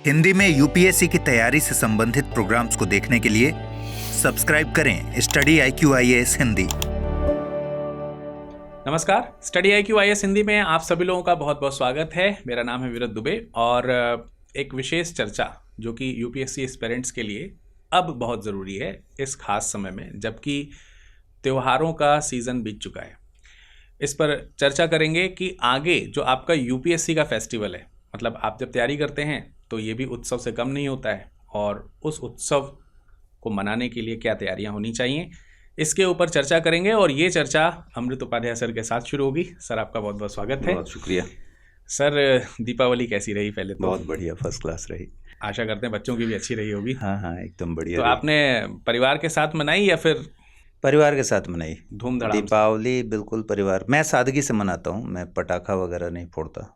हिंदी में यूपीएससी की तैयारी से संबंधित प्रोग्राम्स को देखने के लिए सब्सक्राइब करें स्टडी IQ IAS हिंदी। नमस्कार, स्टडी IQ IAS हिंदी में आप सभी लोगों का बहुत बहुत स्वागत है। मेरा नाम है विरत दुबे और एक विशेष चर्चा जो कि यूपीएससी एस्पिरेंट्स के लिए अब बहुत ज़रूरी है इस खास समय में, जबकि त्योहारों का सीज़न बीत चुका है। इस पर चर्चा करेंगे कि आगे जो आपका यूपीएससी का फेस्टिवल है, मतलब आप जब तैयारी करते हैं तो ये भी उत्सव से कम नहीं होता है, और उस उत्सव को मनाने के लिए क्या तैयारियां होनी चाहिए, इसके ऊपर चर्चा करेंगे। और ये चर्चा अमृत उपाध्याय सर के साथ शुरू होगी। सर, आपका बहुत बहुत स्वागत है। बहुत शुक्रिया सर, दीपावली कैसी रही? पहले तो बहुत बढ़िया, फर्स्ट क्लास रही। आशा करते हैं बच्चों की भी अच्छी रही होगी। हाँ, एकदम बढ़िया तो रही। आपने परिवार के साथ मनाई या फिर परिवार के साथ मनाई? धूमधड़ाम से? दीपावली बिल्कुल परिवार, मैं सादगी से मनाता हूँ, मैं पटाखा वगैरह नहीं फोड़ता।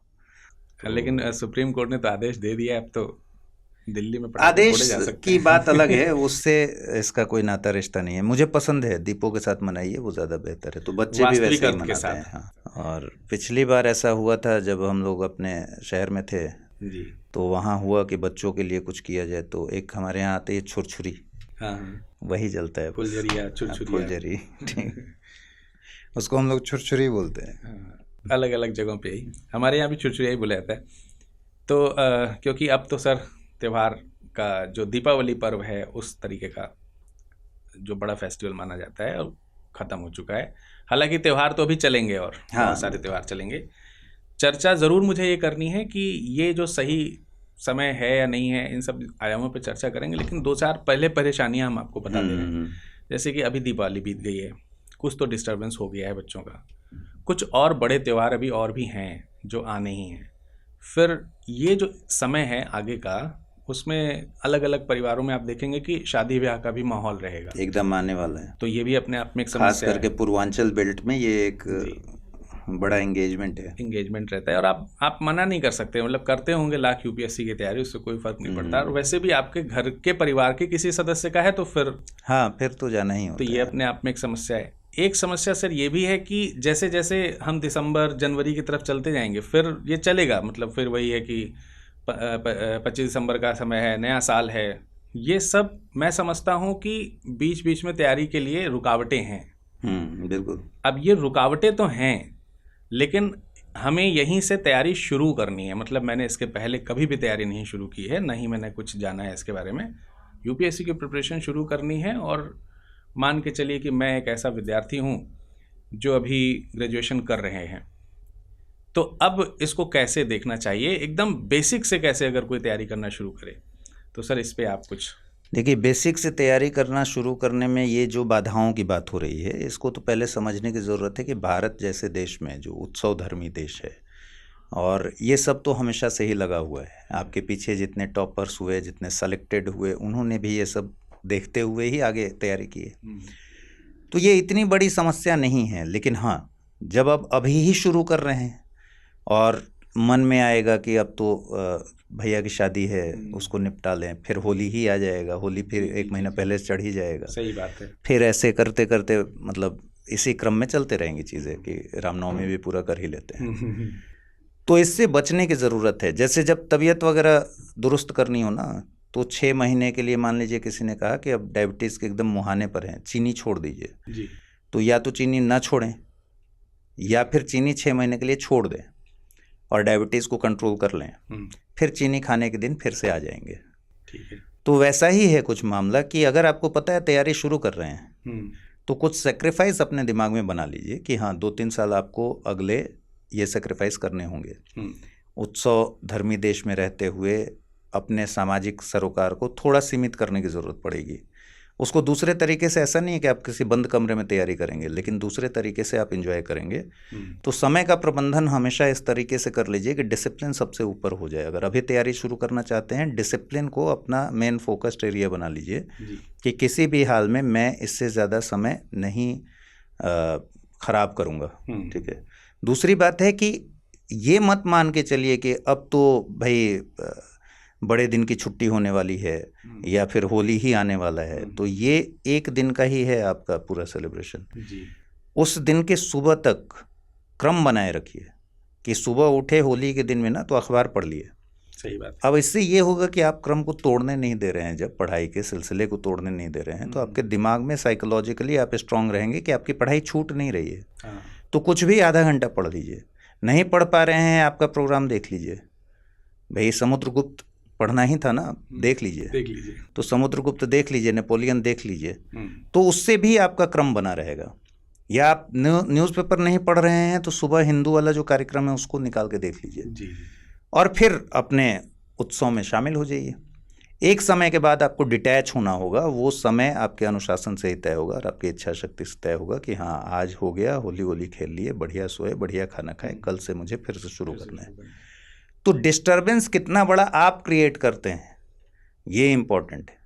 लेकिन सुप्रीम कोर्ट ने तो आदेश दे दिया, अब तो दिल्ली में पटाखे आदेश फोड़े जा सकते की हैं। बात अलग है, उससे इसका कोई नाता रिश्ता नहीं है। मुझे पसंद है, दीपों के साथ मनाइए, वो ज़्यादा बेहतर है। तो बच्चे भी वास्तविक वैसे ही अर्थ के मनाते हैं। साथ। हाँ, और पिछली बार ऐसा हुआ था जब हम लोग अपने शहर में थे, जी। तो वहाँ हुआ कि बच्चों के लिए कुछ किया जाए। तो एक हमारे यहाँ आती है छुरछुरी, हाँ, वही जलता है। फुलझड़ी या छुरछुरी। फुलझड़ी, ठीक। उसको हम लोग छुरछुरी बोलते हैं। अलग अलग जगहों पे ही, हमारे यहाँ भी छुरछुरिया ही बोला जाता है। तो क्योंकि अब तो सर त्यौहार का जो दीपावली पर्व है उस तरीके का जो बड़ा फेस्टिवल माना जाता है और ख़त्म हो चुका है। हालांकि त्यौहार तो अभी चलेंगे और बहुत सारे त्यौहार चलेंगे। चर्चा ज़रूर मुझे ये करनी है कि ये जो सही समय है या नहीं है, इन सब आयामों पे चर्चा करेंगे। लेकिन दो चार पहले परेशानियां हम आपको बता दे रहे हैं। जैसे कि अभी दीपावली बीत गई है, कुछ तो डिस्टर्बेंस हो गया है बच्चों का, कुछ और बड़े त्यौहार अभी और भी हैं जो आने ही हैं। फिर ये जो समय है आगे का, उसमें अलग अलग परिवारों में आप देखेंगे कि शादी ब्याह का भी माहौल रहेगा, एकदम आने वाला है। तो ये भी अपने आप में एक खास समस्या करके पूर्वांचल बेल्ट में ये एक जी। बड़ा एंगेजमेंट है। एंगेजमेंट रहता है और आप मना नहीं कर सकते। मतलब करते होंगे लाख यूपीएससी की तैयारी, उससे कोई फर्क नहीं पड़ता। और वैसे भी आपके घर के परिवार के किसी सदस्य का है तो फिर तो जाना ही होता तो ये अपने आप में एक समस्या है। एक समस्या सर ये भी है कि जैसे जैसे हम दिसंबर जनवरी की तरफ चलते जाएंगे फिर ये चलेगा। मतलब फिर वही है कि 25 दिसंबर का समय है, नया साल है, ये सब मैं समझता हूँ कि बीच बीच में तैयारी के लिए रुकावटें हैं। बिल्कुल। अब ये रुकावटें तो हैं, लेकिन हमें यहीं से तैयारी शुरू करनी है। मतलब मैंने इसके पहले कभी भी तैयारी नहीं शुरू की है, ना ही मैंने कुछ जाना है इसके बारे में। यूपीएससी की प्रिपरेशन शुरू करनी है। और मान के चलिए कि मैं एक ऐसा विद्यार्थी हूँ जो अभी ग्रेजुएशन कर रहे हैं, तो अब इसको कैसे देखना चाहिए, एकदम बेसिक से कैसे अगर कोई तैयारी करना शुरू करे, तो सर इस पे आप कुछ। देखिए, बेसिक से तैयारी करना शुरू करने में ये जो बाधाओं की बात हो रही है, इसको तो पहले समझने की ज़रूरत है कि भारत जैसे देश में जो उत्सव धर्मी देश है, और ये सब तो हमेशा से ही लगा हुआ है। आपके पीछे जितने टॉपर्स हुए, जितने सेलेक्टेड हुए, उन्होंने भी ये सब देखते हुए ही आगे तैयारी की है। तो ये इतनी बड़ी समस्या नहीं है। लेकिन हाँ, जब आप अभी ही शुरू कर रहे हैं और मन में आएगा कि अब तो भैया की शादी है, उसको निपटा लें, फिर होली ही आ जाएगा, होली फिर एक महीना पहले से चढ़ ही जाएगा। सही बात है। फिर ऐसे करते करते मतलब इसी क्रम में चलते रहेंगी चीज़ें कि रामनवमी भी पूरा कर ही लेते हैं। तो इससे बचने की ज़रूरत है। जैसे जब तबीयत वगैरह दुरुस्त करनी हो ना, तो 6 महीने के लिए मान लीजिए किसी ने कहा कि अब डायबिटीज़ के एकदम मुहाने पर हैं, चीनी छोड़ दीजिए जी। तो या तो चीनी ना छोड़ें या फिर चीनी 6 महीने के लिए छोड़ दें और डायबिटीज़ को कंट्रोल कर लें। फिर चीनी खाने के दिन फिर से आ जाएंगे। ठीक है। तो वैसा ही है कुछ मामला कि अगर आपको पता है तैयारी शुरू कर रहे हैं, तो कुछ सेक्रीफाइस अपने दिमाग में बना लीजिए कि हाँ, 2-3 साल आपको अगले ये सेक्रीफाइस करने होंगे। उत्सव धर्मी देश में रहते हुए अपने सामाजिक सरोकार को थोड़ा सीमित करने की ज़रूरत पड़ेगी। उसको दूसरे तरीके से, ऐसा नहीं है कि आप किसी बंद कमरे में तैयारी करेंगे, लेकिन दूसरे तरीके से आप एंजॉय करेंगे। तो समय का प्रबंधन हमेशा इस तरीके से कर लीजिए कि डिसिप्लिन सबसे ऊपर हो जाए। अगर अभी तैयारी शुरू करना चाहते हैं, डिसिप्लिन को अपना मेन फोकस्ड एरिया बना लीजिए कि किसी भी हाल में मैं इससे ज़्यादा समय नहीं ख़राब करूँगा। ठीक है। दूसरी बात है कि ये मत मान के चलिए कि अब तो भाई बड़े दिन की छुट्टी होने वाली है या फिर होली ही आने वाला है, तो ये एक दिन का ही है आपका पूरा सेलिब्रेशन। उस दिन के सुबह तक क्रम बनाए रखिए कि सुबह उठे होली के दिन में ना तो अखबार पढ़ लिए, सही बात। अब इससे ये होगा कि आप क्रम को तोड़ने नहीं दे रहे हैं, जब पढ़ाई के सिलसिले को तोड़ने नहीं दे रहे हैं तो आपके दिमाग में साइकोलॉजिकली आप स्ट्रांग रहेंगे कि आपकी पढ़ाई छूट नहीं रही है। हाँ। तो कुछ भी आधा घंटा पढ़ लीजिए, नहीं पढ़ पा रहे हैं आपका प्रोग्राम देख लीजिए। भाई समुद्रगुप्त पढ़ना ही था ना, देख लीजिए। तो समुद्रगुप्त देख लीजिए, नेपोलियन देख लीजिए, तो उससे भी आपका क्रम बना रहेगा। या आप न्यूज़पेपर नहीं पढ़ रहे हैं तो सुबह हिंदू वाला जो कार्यक्रम है उसको निकाल के देख लीजिए और फिर अपने उत्सव में शामिल हो जाइए। एक समय के बाद आपको डिटैच होना होगा, वो समय आपके अनुशासन से ही तय होगा और आपकी इच्छा शक्ति से तय होगा कि हाँ आज हो गया, होली होली खेल लिए, बढ़िया सोए, बढ़िया खाना खाए, कल से मुझे फिर से शुरू करना है। तो डिस्टर्बेंस कितना बड़ा आप क्रिएट करते हैं ये इम्पोर्टेंट है,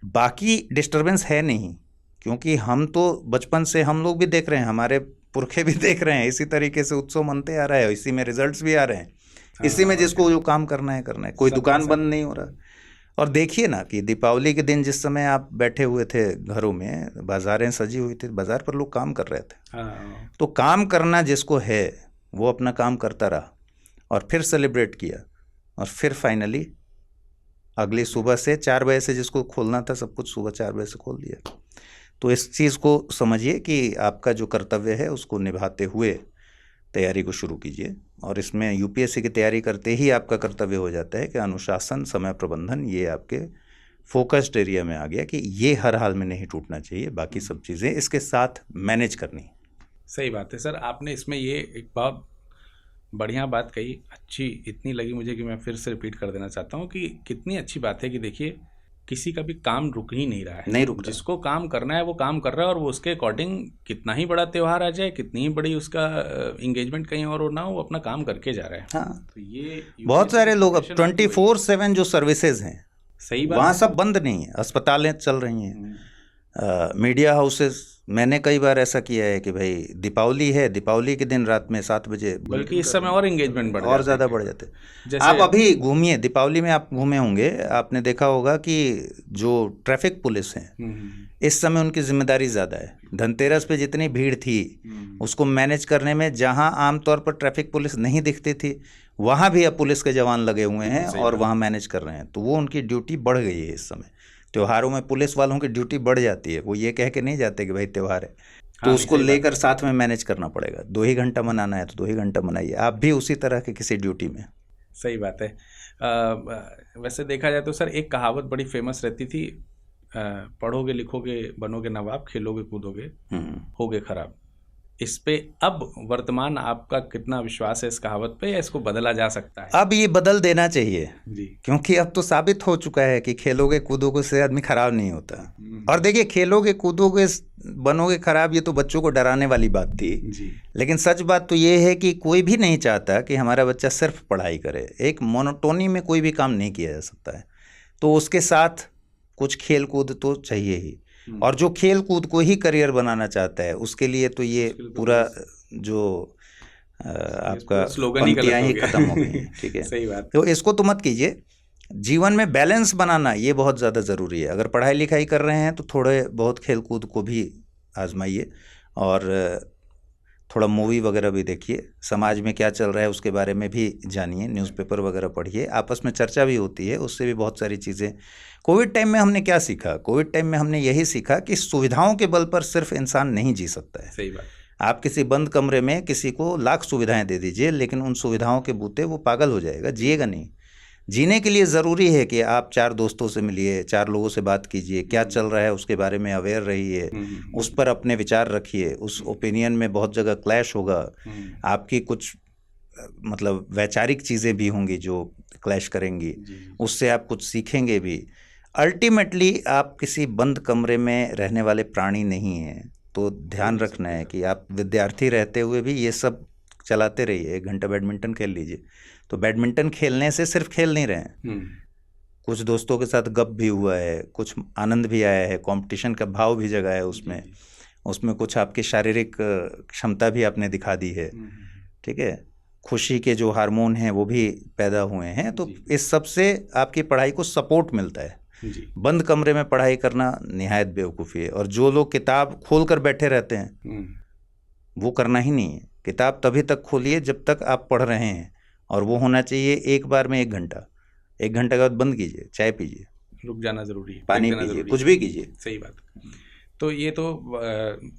बाकी डिस्टर्बेंस है नहीं। क्योंकि हम तो बचपन से हम लोग भी देख रहे हैं, हमारे पुरखे भी देख रहे हैं, इसी तरीके से उत्सव मनते आ रहा है, इसी में रिजल्ट्स भी आ रहे हैं, इसी में जिसको जो काम करना है, कोई दुकान बंद नहीं हो रहा। और देखिए ना कि दीपावली के दिन जिस समय आप बैठे हुए थे घरों में, बाजारें सजी हुई थी, बाजार पर लोग काम कर रहे थे। तो काम करना जिसको है वो अपना काम करता रहा और फिर सेलिब्रेट किया और फिर फाइनली अगली सुबह से 4 बजे से जिसको खोलना था सब कुछ सुबह 4 बजे से खोल दिया। तो इस चीज़ को समझिए कि आपका जो कर्तव्य है उसको निभाते हुए तैयारी को शुरू कीजिए। और इसमें यूपीएससी की तैयारी करते ही आपका कर्तव्य हो जाता है कि अनुशासन, समय प्रबंधन, ये आपके फोकस्ड एरिया में आ गया कि ये हर हाल में नहीं टूटना चाहिए, बाकी सब चीज़ें इसके साथ मैनेज करनी। सही बात है सर, आपने इसमें ये एक बहुत बढ़िया बात कही, अच्छी इतनी लगी मुझे कि मैं फिर से रिपीट कर देना चाहता हूँ कि कितनी अच्छी बात है कि देखिए किसी का भी काम रुक ही नहीं रहा है, नहीं रुक रहा। जिसको काम करना है वो काम कर रहा है और वो उसके अकॉर्डिंग कितना ही बड़ा त्यौहार आ जाए, कितनी ही बड़ी उसका इंगेजमेंट कहीं और ना हो, अपना काम करके जा रहा है। हाँ, तो ये बहुत सारे लोग अब 24/7 जो सर्विसेज हैं, सही बात, वहाँ सब बंद नहीं है, अस्पतालें चल रही हैं, मीडिया हाउसेस। मैंने कई बार ऐसा किया है कि भाई दीपावली है, दीपावली के दिन रात में 7 बजे, बल्कि इस समय और एंगेजमेंट बढ़ और ज़्यादा बढ़ जाते। आप अभी घूमिए, दीपावली में आप घूमे होंगे, आपने देखा होगा कि जो ट्रैफिक पुलिस हैं इस समय उनकी जिम्मेदारी ज़्यादा है। धनतेरस पे जितनी भीड़ थी उसको मैनेज करने में, जहाँ आमतौर पर ट्रैफिक पुलिस नहीं दिखती थी वहाँ भी अब पुलिस के जवान लगे हुए हैं और वहाँ मैनेज कर रहे हैं। तो वो उनकी ड्यूटी बढ़ गई है इस समय। त्योहारों में पुलिस वालों की ड्यूटी बढ़ जाती है, वो ये कह के नहीं जाते कि भाई त्यौहार है तो उसको लेकर साथ में मैनेज करना पड़ेगा। 2 ही घंटा मनाना है तो 2 ही घंटा मनाइए, आप भी उसी तरह के किसी ड्यूटी में। सही बात है। वैसे देखा जाए तो सर एक कहावत बड़ी फेमस रहती थी, पढ़ोगे लिखोगे बनोगे नवाब, खेलोगे कूदोगे होगे खराब। इस पे अब वर्तमान आपका कितना विश्वास है इस कहावत पे, या इसको बदला जा सकता है? अब ये बदल देना चाहिए जी, क्योंकि अब तो साबित हो चुका है कि खेलोगे कूदोगे से आदमी खराब नहीं होता। और देखिए, खेलोगे कूदोगे बनोगे खराब, ये तो बच्चों को डराने वाली बात थी जी। लेकिन सच बात तो ये है कि कोई भी नहीं चाहता कि हमारा बच्चा सिर्फ पढ़ाई करे। एक मोनोटोनी में कोई भी काम नहीं किया जा सकता है, तो उसके साथ कुछ खेल कूद तो चाहिए ही। और जो खेल कूद को ही करियर बनाना चाहता है उसके लिए तो ये पूरा जो आपका पंक्तियाँ ही खत्म हो गई हैं। ठीक है, सही बात। तो इसको तो मत कीजिए। जीवन में बैलेंस बनाना ये बहुत ज़्यादा ज़रूरी है। अगर पढ़ाई लिखाई कर रहे हैं तो थोड़े बहुत खेल कूद को भी आजमाइए और थोड़ा मूवी वगैरह भी देखिए, समाज में क्या चल रहा है उसके बारे में भी जानिए, न्यूज़पेपर वगैरह पढ़िए, आपस में चर्चा भी होती है, उससे भी बहुत सारी चीज़ें। कोविड टाइम में हमने क्या सीखा? कोविड टाइम में हमने यही सीखा कि सुविधाओं के बल पर सिर्फ इंसान नहीं जी सकता है। सही बात। आप किसी बंद कमरे में किसी को लाख सुविधाएं दे दीजिए, लेकिन उन सुविधाओं के बूते वो पागल हो जाएगा, जिएगा नहीं। जीने के लिए ज़रूरी है कि आप 4 दोस्तों से मिलिए, 4 लोगों से बात कीजिए, क्या चल रहा है उसके बारे में अवेयर रहिए, उस पर अपने विचार रखिए। उस ओपिनियन में बहुत जगह क्लैश होगा, आपकी कुछ मतलब वैचारिक चीज़ें भी होंगी जो क्लैश करेंगी, उससे आप कुछ सीखेंगे भी। अल्टीमेटली आप किसी बंद कमरे में रहने वाले प्राणी नहीं हैं, तो ध्यान रखना है कि आप विद्यार्थी रहते हुए भी ये सब चलाते रहिए। 1 घंटा बैडमिंटन खेल लीजिए। तो बैडमिंटन खेलने से सिर्फ खेल नहीं रहे हैं, कुछ दोस्तों के साथ गप भी हुआ है, कुछ आनंद भी आया है, कंपटीशन का भाव भी जगा है उसमें कुछ आपकी शारीरिक क्षमता भी आपने दिखा दी है। ठीक है, खुशी के जो हार्मोन हैं वो भी पैदा हुए हैं। तो इस सब से आपकी पढ़ाई को सपोर्ट मिलता है। बंद कमरे में पढ़ाई करना निहायत बेवकूफ़ी है। और जो लोग किताब खोल कर बैठे रहते हैं वो करना ही नहीं है। किताब तभी तक खोलिए जब तक आप पढ़ रहे हैं, और वो होना चाहिए एक बार में 1 घंटा। 1 घंटे के बाद बंद कीजिए, चाय पीजिए, रुक जाना ज़रूरी है, पानी पीजिए, कुछ भी कीजिए। सही बात। तो ये तो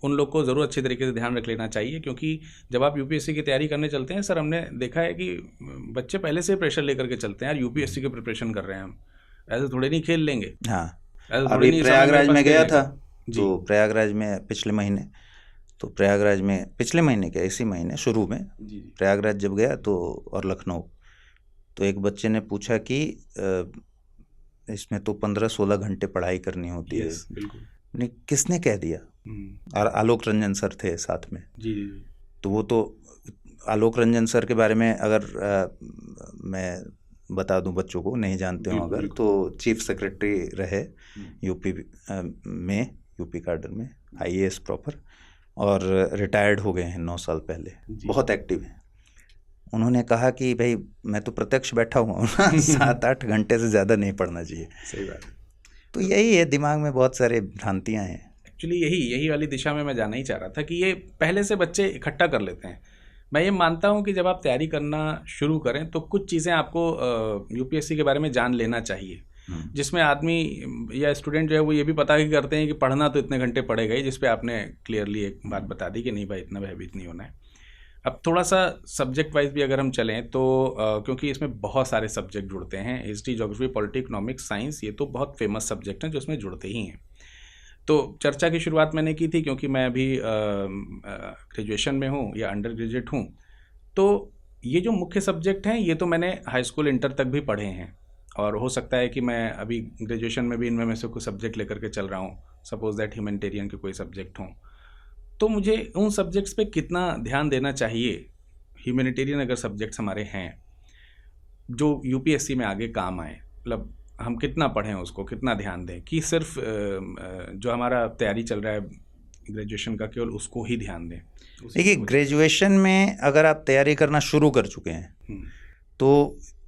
उन लोग को ज़रूर अच्छे तरीके से ध्यान रख लेना चाहिए, क्योंकि जब आप यूपीएससी की तैयारी करने चलते हैं सर, हमने देखा है कि बच्चे पहले से प्रेशर लेकर के चलते हैं, यार यूपीएससी की प्रिपरेशन कर रहे हैं हम, ऐसे थोड़े नहीं खेल लेंगे। हाँ, अभी प्रयागराज में गया था, तो प्रयागराज में पिछले महीने क्या इसी महीने शुरू में प्रयागराज जब गया तो, और लखनऊ, तो एक बच्चे ने पूछा कि इसमें तो 15-16 घंटे पढ़ाई करनी होती है। बिल्कुल। किसने कह दिया? और आलोक रंजन सर थे साथ में। जी। तो वो तो आलोक रंजन सर के बारे में अगर मैं बता दूं बच्चों को नहीं जानते हो अगर, तो चीफ सेक्रेटरी रहे यूपी काडर में, IAS प्रॉपर, और रिटायर्ड हो गए हैं 9 साल पहले, बहुत एक्टिव हैं। उन्होंने कहा कि भाई मैं तो प्रत्यक्ष बैठा हुआ हूँ 7-8 घंटे से ज़्यादा नहीं पढ़ना चाहिए। सही बात। तो यही है, दिमाग में बहुत सारे भ्रांतियाँ हैं। एक्चुअली यही वाली दिशा में मैं जाना ही चाह रहा था कि ये पहले से बच्चे इकट्ठा कर लेते हैं। मैं ये मानता हूँ कि जब आप तैयारी करना शुरू करें तो कुछ चीज़ें आपको यूपीएससी के बारे में जान लेना चाहिए, जिसमें आदमी या स्टूडेंट जो है वो ये भी पता ही करते हैं कि पढ़ना तो इतने घंटे पड़ेगा ही, जिस पे आपने क्लियरली एक बात बता दी कि नहीं भाई इतना भयभीत नहीं होना है। अब थोड़ा सा सब्जेक्ट वाइज भी अगर हम चलें तो क्योंकि इसमें बहुत सारे सब्जेक्ट जुड़ते हैं, history, geography, polity, economics, science, ये तो बहुत फेमस सब्जेक्ट हैं जो इसमें जुड़ते ही हैं। तो चर्चा की शुरुआत मैंने की थी क्योंकि मैं अभी ग्रेजुएशन में हूँ या अंडर ग्रेजुएट हूँ, तो ये जो मुख्य सब्जेक्ट हैं ये तो मैंने हाई स्कूल इंटर तक भी पढ़े हैं, और हो सकता है कि मैं अभी ग्रेजुएशन में भी इनमें में से कुछ सब्जेक्ट लेकर के चल रहा हूँ, सपोज दैट ह्यूमैनिटेरियन के कोई सब्जेक्ट हों, तो मुझे उन सब्जेक्ट्स पे कितना ध्यान देना चाहिए, ह्यूमैनिटेरियन अगर सब्जेक्ट्स हमारे हैं जो यूपीएससी में आगे काम आए, मतलब हम कितना पढ़ें उसको, कितना ध्यान दें, कि सिर्फ जो हमारा तैयारी चल रहा है ग्रेजुएशन का केवल उसको ही ध्यान दें। देखिए, ग्रेजुएशन में अगर आप तैयारी करना शुरू कर चुके हैं तो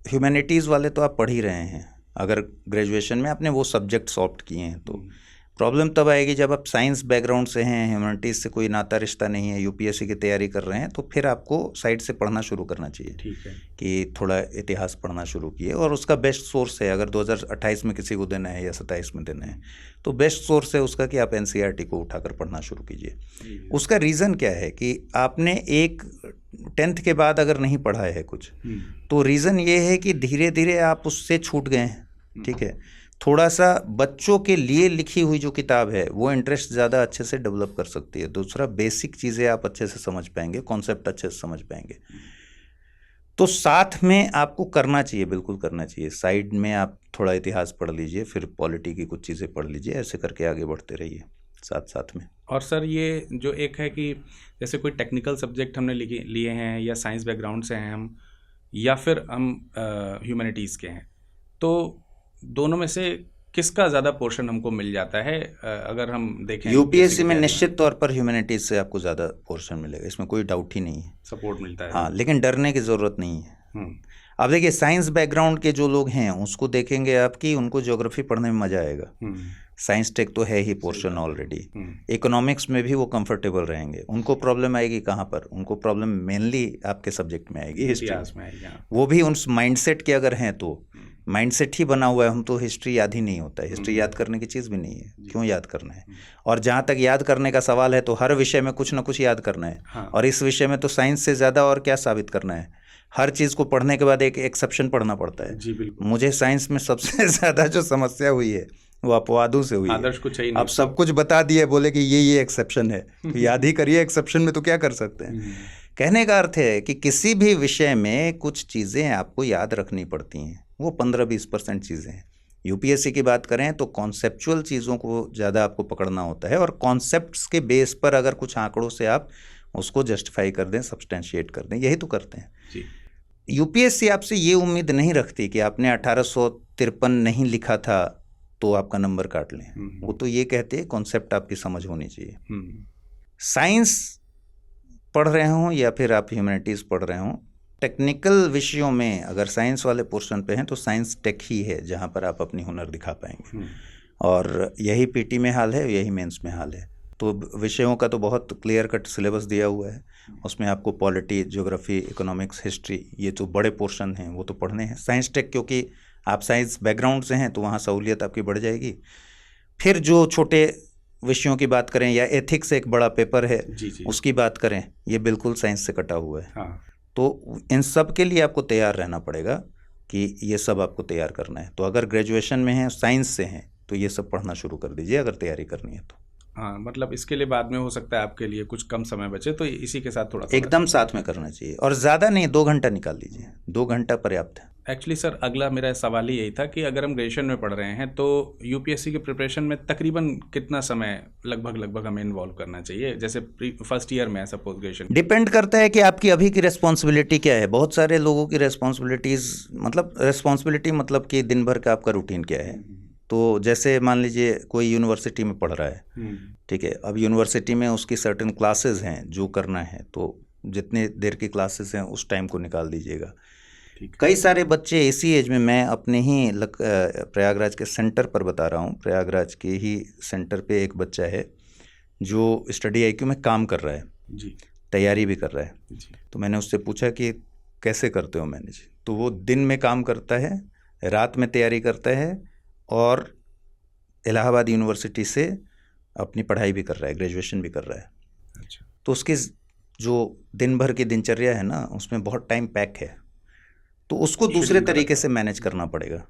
ह्यूमैनिटीज़ वाले तो आप पढ़ ही रहे हैं। अगर ग्रेजुएशन में आपने वो सब्जेक्ट ऑप्ट किए हैं तो प्रॉब्लम तब आएगी जब आप साइंस बैकग्राउंड से हैं, ह्यूमैनिटीज़ से कोई नाता रिश्ता नहीं है, यूपीएससी की तैयारी कर रहे हैं, तो फिर आपको साइड से पढ़ना शुरू करना चाहिए। ठीक है, कि थोड़ा इतिहास पढ़ना शुरू किए, और उसका बेस्ट सोर्स है, अगर 2028 में किसी को देना है या 27 में देना है तो बेस्ट सोर्स है उसका कि आप NCERT को उठाकर पढ़ना शुरू कीजिए। उसका रीज़न क्या है कि आपने एक 10th के बाद अगर नहीं पढ़ा है कुछ, तो रीज़न ये है कि धीरे धीरे आप उससे छूट गए हैं। ठीक है, थोड़ा सा बच्चों के लिए लिखी हुई जो किताब है वो इंटरेस्ट ज़्यादा अच्छे से डेवलप कर सकती है। दूसरा, बेसिक चीज़ें आप अच्छे से समझ पाएंगे, कॉन्सेप्ट अच्छे से समझ पाएंगे। तो साथ में आपको करना चाहिए, बिल्कुल करना चाहिए। साइड में आप थोड़ा इतिहास पढ़ लीजिए, फिर पॉलिटी की कुछ चीज़ें पढ़ लीजिए, ऐसे करके आगे बढ़ते रहिए साथ साथ में। और सर ये जो एक है कि जैसे कोई टेक्निकल सब्जेक्ट हमने लिए हैं या साइंस बैकग्राउंड से हैं हम, या फिर हम ह्यूमैनिटीज़ के हैं, तो दोनों में से किसका ज़्यादा पोर्शन हमको मिल जाता है? अगर हम देखें यूपीएससी में निश्चित तौर पर ह्यूमैनिटीज़ से आपको ज़्यादा पोर्शन मिलेगा, इसमें कोई डाउट ही नहीं है, सपोर्ट मिलता है। हाँ, लेकिन डरने की ज़रूरत नहीं है। आप देखिए, साइंस बैकग्राउंड के जो लोग हैं उसको देखेंगे आप कि उनको ज्योग्राफी पढ़ने में मज़ा आएगा, साइंस टेक तो है ही पोर्शन ऑलरेडी, इकोनॉमिक्स में भी वो कंफर्टेबल रहेंगे। उनको प्रॉब्लम आएगी कहाँ पर? उनको प्रॉब्लम मेनली आपके सब्जेक्ट में आएगी, हिस्ट्री में आएगी। वो भी उस माइंडसेट के अगर हैं तो माइंडसेट ही बना हुआ है, हम तो हिस्ट्री याद ही नहीं होता है, हिस्ट्री याद करने की चीज़ भी नहीं है, क्यों याद करना है? और जहाँ तक याद करने का सवाल है तो हर विषय में कुछ ना कुछ याद करना है। हाँ। और इस विषय में तो साइंस से ज़्यादा और क्या साबित करना है? हर चीज़ को पढ़ने के बाद एक एक्सेप्शन पढ़ना पड़ता है। जी बिल्कुल। मुझे साइंस में सबसे ज़्यादा जो समस्या हुई है वो अपवादों से हुई आदर्श कुछ है। आप सब कुछ बता दिए, बोले कि ये एक्सेप्शन है, तो याद ही करिए, एक्सेप्शन में तो क्या कर सकते हैं। कहने का अर्थ है कि किसी भी विषय में कुछ चीज़ें आपको याद रखनी पड़ती हैं, वो 15-20% चीज़ें हैं। यूपीएससी की बात करें तो कॉन्सेप्चुअल चीज़ों को ज़्यादा आपको पकड़ना होता है, और कॉन्सेप्ट्स के बेस पर अगर कुछ आंकड़ों से आप उसको जस्टिफाई कर दें, सब्सटेंशिएट कर दें, यही तो करते हैं जी। यूपीएससी आपसे ये उम्मीद नहीं रखती कि आपने 1853 नहीं लिखा था तो आपका नंबर काट लें। वो तो ये कहते हैं कॉन्सेप्ट आपकी समझ होनी चाहिए। साइंस पढ़ रहे हों या फिर आप ह्यूमैनिटीज़ पढ़ रहे हों, टेक्निकल विषयों में अगर साइंस वाले पोर्शन पे हैं तो साइंस टेक ही है जहाँ पर आप अपनी हुनर दिखा पाएंगे। और यही पीटी में हाल है, यही मेंस में हाल है। तो विषयों का तो बहुत क्लियर कट सिलेबस दिया हुआ है, उसमें आपको पॉलिटी, ज्योग्राफी, इकोनॉमिक्स, हिस्ट्री, ये जो बड़े पोर्शन हैं वो तो पढ़ने हैं। साइंस टेक, क्योंकि आप साइंस बैकग्राउंड से हैं तो वहाँ सहूलियत आपकी बढ़ जाएगी। फिर जो छोटे विषयों की बात करें या एथिक्स एक बड़ा पेपर है उसकी बात करें, ये बिल्कुल साइंस से कटा हुआ है। हाँ। तो इन सब के लिए आपको तैयार रहना पड़ेगा कि ये सब आपको तैयार करना है। तो अगर ग्रेजुएशन में हैं, साइंस से हैं, तो ये सब पढ़ना शुरू कर दीजिए अगर तैयारी करनी है तो। हाँ, मतलब इसके लिए बाद में हो सकता है आपके लिए कुछ कम समय बचे, तो इसी के साथ थोड़ा एकदम साथ में करना चाहिए, और ज़्यादा नहीं, 2 घंटा निकाल लीजिए, 2 घंटा पर्याप्त है। एक्चुअली सर अगला मेरा सवाल ही यही था कि अगर हम ग्रेजुएशन में पढ़ रहे हैं तो यूपीएससी के प्रिपरेशन में तकरीबन कितना समय लगभग हमें इन्वॉल्व करना चाहिए, जैसे फर्स्ट ईयर में है सपोज ग्रेजुएशन? डिपेंड करता है कि आपकी अभी की रिस्पॉन्सिबिलिटी क्या है। बहुत सारे लोगों की रिस्पॉन्सिबिलिटी मतलब कि दिन भर का आपका रूटीन क्या है। तो जैसे मान लीजिए कोई यूनिवर्सिटी में पढ़ रहा है, ठीक है, अब यूनिवर्सिटी में उसकी सर्टेन क्लासेस हैं जो करना है, तो जितने देर की क्लासेस हैं उस टाइम को निकाल दीजिएगा। कई सारे बच्चे इसी एज में, मैं अपने ही प्रयागराज के सेंटर पर बता रहा हूँ, प्रयागराज के ही सेंटर पे एक बच्चा है जो स्टडी आईक्यू में काम कर रहा है जी, तैयारी भी कर रहा है जी। तो मैंने उससे पूछा कि कैसे करते हो मैनेज, तो वो दिन में काम करता है, रात में तैयारी करता है, और इलाहाबाद यूनिवर्सिटी से अपनी पढ़ाई भी कर रहा है, ग्रेजुएशन भी कर रहा है। अच्छा। तो उसकी जो दिन भर की दिनचर्या है ना, उसमें बहुत टाइम पैक है, तो उसको दूसरे तरीके से मैनेज करना पड़ेगा।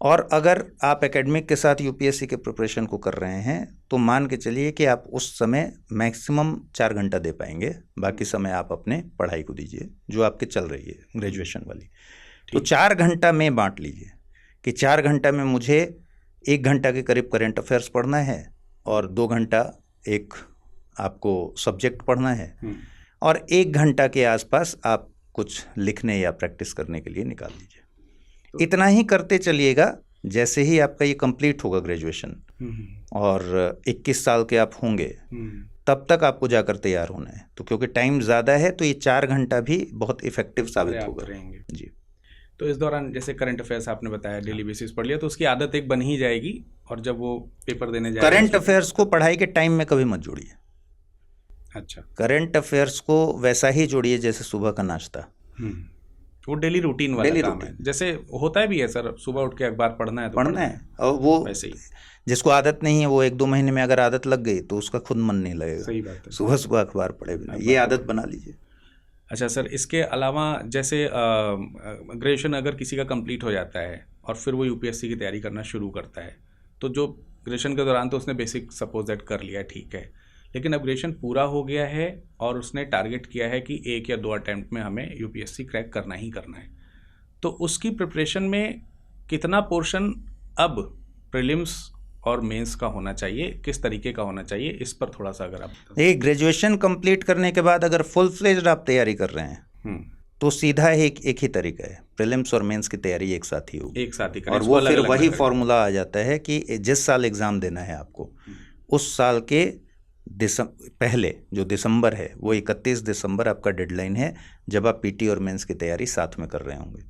और अगर आप एकेडमिक के साथ यूपीएससी के प्रिपरेशन को कर रहे हैं तो मान के चलिए कि आप उस समय मैक्सिमम 4 घंटा दे पाएंगे, बाकी समय आप अपने पढ़ाई को दीजिए जो आपके चल रही है ग्रेजुएशन वाली। तो 4 घंटा में बांट लीजिए कि 4 घंटा में मुझे 1 घंटा के करीब करंट अफेयर्स पढ़ना है और 2 घंटा एक आपको सब्जेक्ट पढ़ना है, और 1 घंटा के आसपास आप कुछ लिखने या प्रैक्टिस करने के लिए निकाल दीजिए। तो इतना ही करते चलिएगा। जैसे ही आपका ये कंप्लीट होगा ग्रेजुएशन और 21 साल के आप होंगे, तब तक आपको जाकर तैयार होना है। तो क्योंकि टाइम ज़्यादा है तो ये 4 घंटा भी बहुत इफेक्टिव साबित होगा जी। तो इस दौरान जैसे करंट अफेयर्स आपने बताया डेली बेसिस पढ़ लिया, तो उसकी आदत एक बन ही जाएगी, और जब वो पेपर देने जाएगा करंट अफेयर्स को पढ़ाई के टाइम में कभी मत जोड़िए। अच्छा। करंट अफेयर्स को वैसा ही जोड़िए जैसे सुबह का नाश्ता। वो डेली रूटीन वाला काम है, जैसे होता है भी है सर, सुबह उठ के अखबार पढ़ना है तो पढ़ना है, और वो वैसे ही जिसको आदत नहीं है वो 1-2 महीने में अगर आदत लग गई तो उसका खुद मन नहीं लगेगा। सही बात है, सुबह सुबह अखबार पढ़े बिना, ये आदत बना लीजिए। अच्छा सर, इसके अलावा जैसे ग्रेजुएशन अगर किसी का कंप्लीट हो जाता है और फिर वो यूपीएससी की तैयारी करना शुरू करता है, तो जो ग्रेजुएशन के दौरान तो उसने बेसिक सपोज दैट कर लिया, ठीक है, लेकिन अब ग्रेजुएशन पूरा हो गया है और उसने टारगेट किया है कि 1 या 2 अटैम्प्ट में हमें यूपीएससी क्रैक करना ही करना है, तो उसकी प्रिपरेशन में कितना पोर्शन अब प्रीलिम्स और मेंस का होना चाहिए, किस तरीके का होना चाहिए, इस पर थोड़ा सा अगर आप। एक ग्रेजुएशन कंप्लीट करने के बाद अगर फुल फ्लेज्ड आप तैयारी कर रहे हैं तो सीधा एक ही तरीका है, प्रीलिम्स और मेंस की तैयारी एक साथ ही होगी, एक साथ ही, और वो फिर वही फॉर्मूला आ जाता है कि जिस साल एग्ज़ाम देना है आपको, उस साल के पहले जो दिसंबर है वो 31 दिसंबर आपका डेडलाइन है, जब आप पीटी और मेंस की तैयारी साथ में कर रहे होंगे।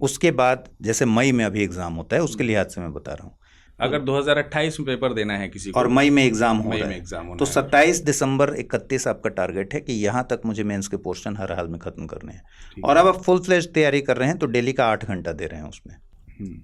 उसके बाद जैसे मई में अभी एग्ज़ाम होता है, उसके लिहाज से मैं बता रहा हूँ, अगर 2028 में पेपर देना है किसी को और मई में एग्ज़ाम हो रहा है तो 27 दिसंबर 31 आपका टारगेट है कि यहाँ तक मुझे मेंस के पोर्शन हर हाल में ख़त्म करने हैं, और अब आप फुल फ्लेज तैयारी कर रहे हैं तो डेली का 8 घंटा दे रहे हैं उसमें,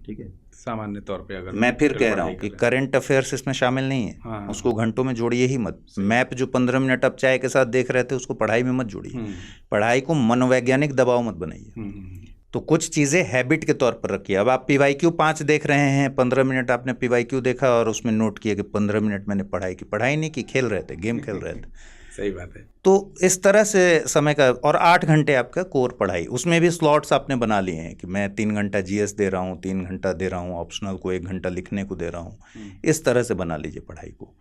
ठीक है। सामान्य तौर पे अगर मैं फिर कह रहा हूँ कि करंट अफेयर्स इसमें शामिल नहीं है। हाँ। उसको घंटों में जोड़िए ही मत। मैप जो 15 मिनट आप चाय के साथ देख रहे थे उसको पढ़ाई में मत जोड़िए, पढ़ाई को मनोवैज्ञानिक दबाव मत बनाइए। तो कुछ चीज़ें हैबिट के तौर पर रखिए। अब आप PYQ 5 देख रहे हैं, 15 मिनट आपने PYQ देखा और उसमें नोट किया कि 15 मिनट मैंने पढ़ाई की, पढ़ाई नहीं की, खेल रहे थे, गेम खेल रहे थे। सही बात है। तो इस तरह से समय का, और 8 घंटे आपका कोर पढ़ाई, उसमें भी स्लॉट्स आपने बना लिए हैं कि मैं 3 घंटा GS दे रहा हूँ, 3 घंटा दे रहा हूँ ऑप्शनल को, 1 घंटा लिखने को दे रहा हूँ, इस तरह से बना लीजिए पढ़ाई को।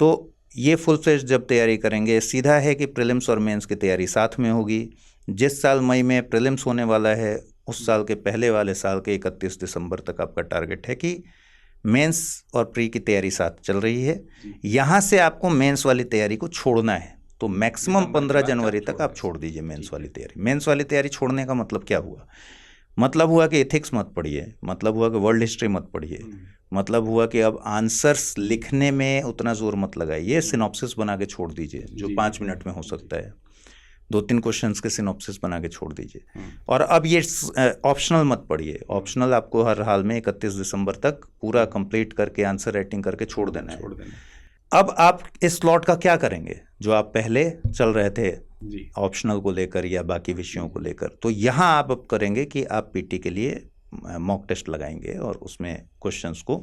तो ये फुल फ्लेज जब तैयारी करेंगे, सीधा है कि प्रीलिम्स और मेंस की तैयारी साथ में होगी। जिस साल मई में प्रीलिम्स होने वाला है उस साल के पहले वाले साल के 31 दिसंबर तक आपका टारगेट है कि मेंस और प्री की तैयारी साथ चल रही है। यहाँ से आपको मेंस वाली तैयारी को छोड़ना है, तो मैक्सिमम 15 जनवरी तक आप छोड़ दीजिए मेंस वाली तैयारी। मेंस वाली तैयारी छोड़ने का मतलब क्या हुआ? मतलब हुआ कि एथिक्स मत पढ़िए, मतलब हुआ कि वर्ल्ड हिस्ट्री मत पढ़िए, मतलब हुआ कि अब आंसर्स लिखने में उतना जोर मत लगाइए, सिनॉप्सिस बना के छोड़ दीजिए जो 5 मिनट में हो सकता है। 2-3 क्वेश्चंस के सिनॉप्सिस बना के छोड़ दीजिए। और अब ये ऑप्शनल मत पढ़िए, ऑप्शनल आपको हर हाल में 31 दिसंबर तक पूरा कंप्लीट करके आंसर राइटिंग करके छोड़ देना है। अब आप इस स्लॉट का क्या करेंगे जो आप पहले चल रहे थे ऑप्शनल को लेकर या बाकी विषयों को लेकर, तो यहाँ आप अब करेंगे कि आप पीटी के लिए मॉक टेस्ट लगाएंगे और उसमें क्वेश्चंस को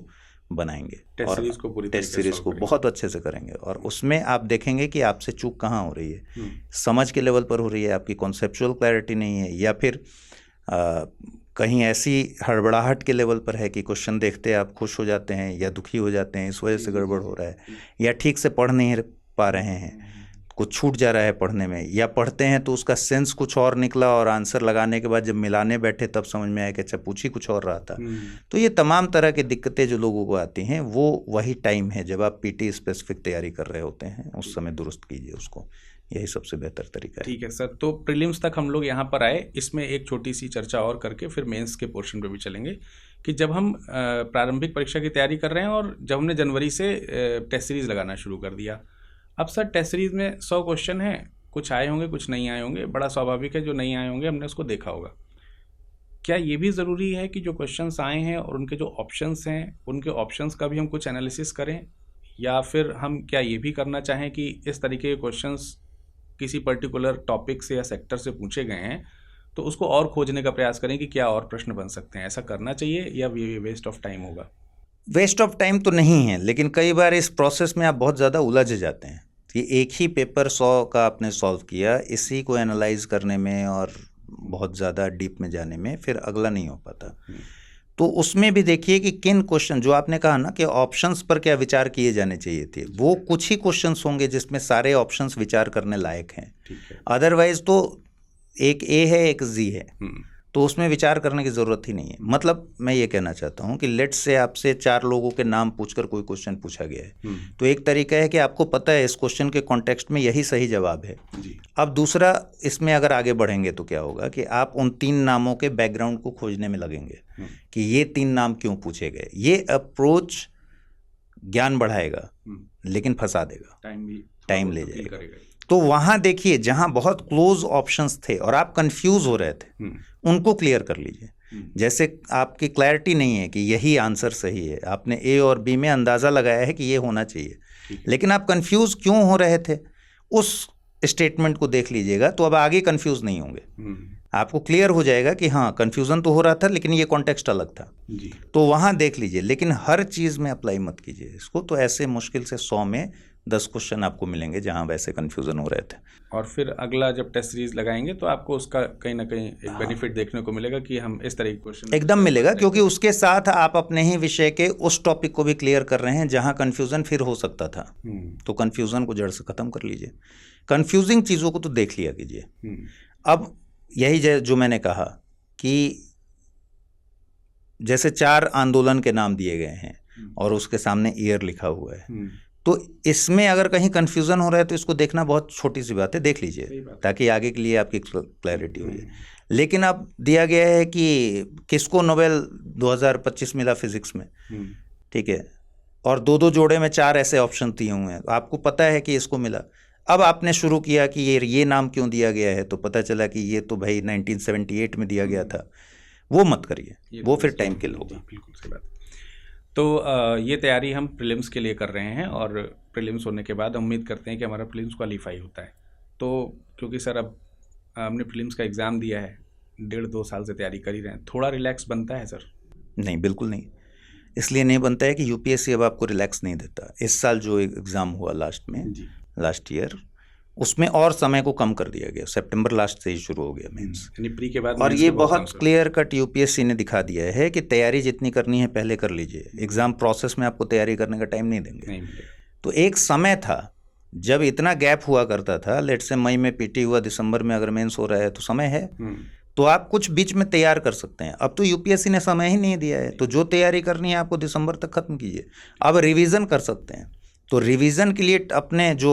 बनाएंगे और टेस्ट सीरीज को बहुत अच्छे से करेंगे। और उसमें आप देखेंगे कि आपसे चूक कहाँ हो रही है, समझ के लेवल पर हो रही है, आपकी कॉन्सेप्चुअल क्लैरिटी नहीं है, या फिर कहीं ऐसी हड़बड़ाहट के लेवल पर है कि क्वेश्चन देखते आप खुश हो जाते हैं या दुखी हो जाते हैं, इस वजह से गड़बड़ हो रहा है, या ठीक से पढ़ नहीं पा रहे हैं, कुछ छूट जा रहा है पढ़ने में, या पढ़ते हैं तो उसका सेंस कुछ और निकला और आंसर लगाने के बाद जब मिलाने बैठे तब समझ में आया कि अच्छा पूछ ही कुछ और रहा था। तो ये तमाम तरह की दिक्कतें जो लोगों को आती हैं वो वही टाइम है जब आप पीटी स्पेसिफिक तैयारी कर रहे होते हैं, उस समय दुरुस्त कीजिए उसको, यही सबसे बेहतर तरीका है। ठीक है सर, तो प्रीलिम्स तक हम लोग यहाँ पर आए, इसमें एक छोटी सी चर्चा और करके फिर मेंस के पोर्शन पे भी चलेंगे कि जब हम प्रारंभिक परीक्षा की तैयारी कर रहे हैं और जब हमने जनवरी से टेस्ट सीरीज़ लगाना शुरू कर दिया, अब सर टेस्ट सीरीज़ में 100 क्वेश्चन हैं, कुछ आए होंगे कुछ नहीं आए होंगे, बड़ा स्वाभाविक है, जो नहीं आए होंगे हमने उसको देखा होगा। क्या ये भी ज़रूरी है कि जो क्वेश्चंस आए हैं और उनके जो ऑप्शंस हैं उनके ऑप्शंस का भी हम कुछ एनालिसिस करें, या फिर हम क्या ये भी करना चाहें कि इस तरीके के क्वेश्चंस किसी पर्टिकुलर टॉपिक से या सेक्टर से पूछे गए हैं तो उसको और खोजने का प्रयास करें कि क्या और प्रश्न बन सकते हैं? ऐसा करना चाहिए या ये वेस्ट ऑफ टाइम होगा? वेस्ट ऑफ टाइम तो नहीं है, लेकिन कई बार इस प्रोसेस में आप बहुत ज़्यादा उलझ जाते हैं कि एक ही पेपर 100 का आपने सॉल्व किया, इसी को एनालाइज करने में और बहुत ज़्यादा डीप में जाने में फिर अगला नहीं हो पाता। तो उसमें भी देखिए कि किन क्वेश्चन, जो आपने कहा ना कि ऑप्शंस पर क्या विचार किए जाने चाहिए थे, वो कुछ ही क्वेश्चंस होंगे जिसमें सारे ऑप्शंस विचार करने लायक हैं। अदरवाइज तो एक ए है एक जी है, तो उसमें विचार करने की ज़रूरत ही नहीं है। मतलब मैं ये कहना चाहता हूँ कि लेट्स से आपसे 4 लोगों के नाम पूछकर कोई क्वेश्चन पूछा गया है, तो एक तरीका है कि आपको पता है इस क्वेश्चन के कॉन्टेक्स्ट में यही सही जवाब है। अब दूसरा, इसमें अगर आगे बढ़ेंगे तो क्या होगा कि आप उन 3 नामों के बैकग्राउंड को खोजने में लगेंगे कि ये 3 नाम क्यों पूछे गए। ये अप्रोच ज्ञान बढ़ाएगा लेकिन फंसा देगा, टाइम ले जाएगा। तो वहाँ देखिए जहाँ बहुत क्लोज ऑप्शंस थे और आप कंफ्यूज हो रहे थे, उनको क्लियर कर लीजिए। जैसे आपकी क्लैरिटी नहीं है कि यही आंसर सही है, आपने ए और बी में अंदाज़ा लगाया है कि ये होना चाहिए, लेकिन आप कंफ्यूज क्यों हो रहे थे, उस स्टेटमेंट को देख लीजिएगा तो अब आगे कंफ्यूज नहीं होंगे। आपको क्लियर हो जाएगा कि हाँ कंफ्यूजन तो हो रहा था लेकिन ये कॉन्टेक्स्ट अलग था, तो वहाँ देख लीजिए। लेकिन हर चीज़ में अप्लाई मत कीजिए इसको, तो ऐसे मुश्किल से 100 में 10 क्वेश्चन आपको मिलेंगे जहाँ वैसे कन्फ्यूज़न हो रहे थे। और फिर अगला जब टेस्ट सीरीज लगाएंगे तो आपको उसका कहीं ना कहीं एक बेनिफिट देखने को मिलेगा कि हम इस तरह के क्वेश्चन एकदम मिलेगा, क्योंकि उसके साथ आप अपने ही विषय के उस टॉपिक को भी क्लियर कर रहे हैं जहाँ कन्फ्यूज़न फिर हो सकता था। तो कन्फ्यूज़न को जड़ से ख़त्म कर लीजिए, कन्फ्यूजिंग चीज़ों को तो देख लिया कीजिए। अब यही जो मैंने कहा कि जैसे 4 आंदोलन के नाम दिए गए हैं और उसके सामने ईयर लिखा हुआ है, तो इसमें अगर कहीं कन्फ्यूज़न हो रहा है तो इसको देखना बहुत छोटी सी बात है, देख लीजिए ताकि आगे के लिए आपकी क्लैरिटी हो जाए। लेकिन अब दिया गया है कि किसको नोबेल 2025 मिला फिजिक्स में, ठीक है, और 2-2 जोड़े में 4 ऐसे ऑप्शन दिए हुए हैं, तो आपको पता है कि इसको मिला। अब आपने शुरू किया कि ये नाम क्यों दिया गया है, तो पता चला कि ये तो भाई 1978 में दिया गया था, वो मत करिए, वो फिर टाइम किल होगा। बिल्कुल सही बात। तो ये तैयारी हम प्रीलिम्स के लिए कर रहे हैं और प्रीलिम्स होने के बाद हम उम्मीद करते हैं कि हमारा प्रीलिम्स क्वालिफाई होता है। तो क्योंकि सर अब हमने प्रीलिम्स का एग्ज़ाम दिया है, 1.5-2 साल से तैयारी कर ही रहे हैं, थोड़ा रिलैक्स बनता है सर? नहीं, बिल्कुल नहीं। इसलिए नहीं बनता है कि यूपीएससी अब आपको रिलैक्स नहीं देता। इस साल जो एग्ज़ाम हुआ लास्ट ईयर, उसमें और समय को कम कर दिया गया, सितंबर लास्ट से ही शुरू हो गया मेंस, प्री के बाद। और ये बहुत क्लियर कट यूपीएससी ने दिखा दिया है कि तैयारी जितनी करनी है पहले कर लीजिए, एग्ज़ाम प्रोसेस में आपको तैयारी करने का टाइम नहीं देंगे। तो एक समय था जब इतना गैप हुआ करता था, लेट से मई में पीटी हुआ, दिसंबर में अगर मेंस हो रहा है तो समय है, तो आप कुछ बीच में तैयार कर सकते हैं। अब तो यूपीएससी ने समय ही नहीं दिया है, तो जो तैयारी करनी है आपको दिसंबर तक ख़त्म कीजिए। अब रिवीजन कर सकते हैं, तो रिवीजन के लिए अपने जो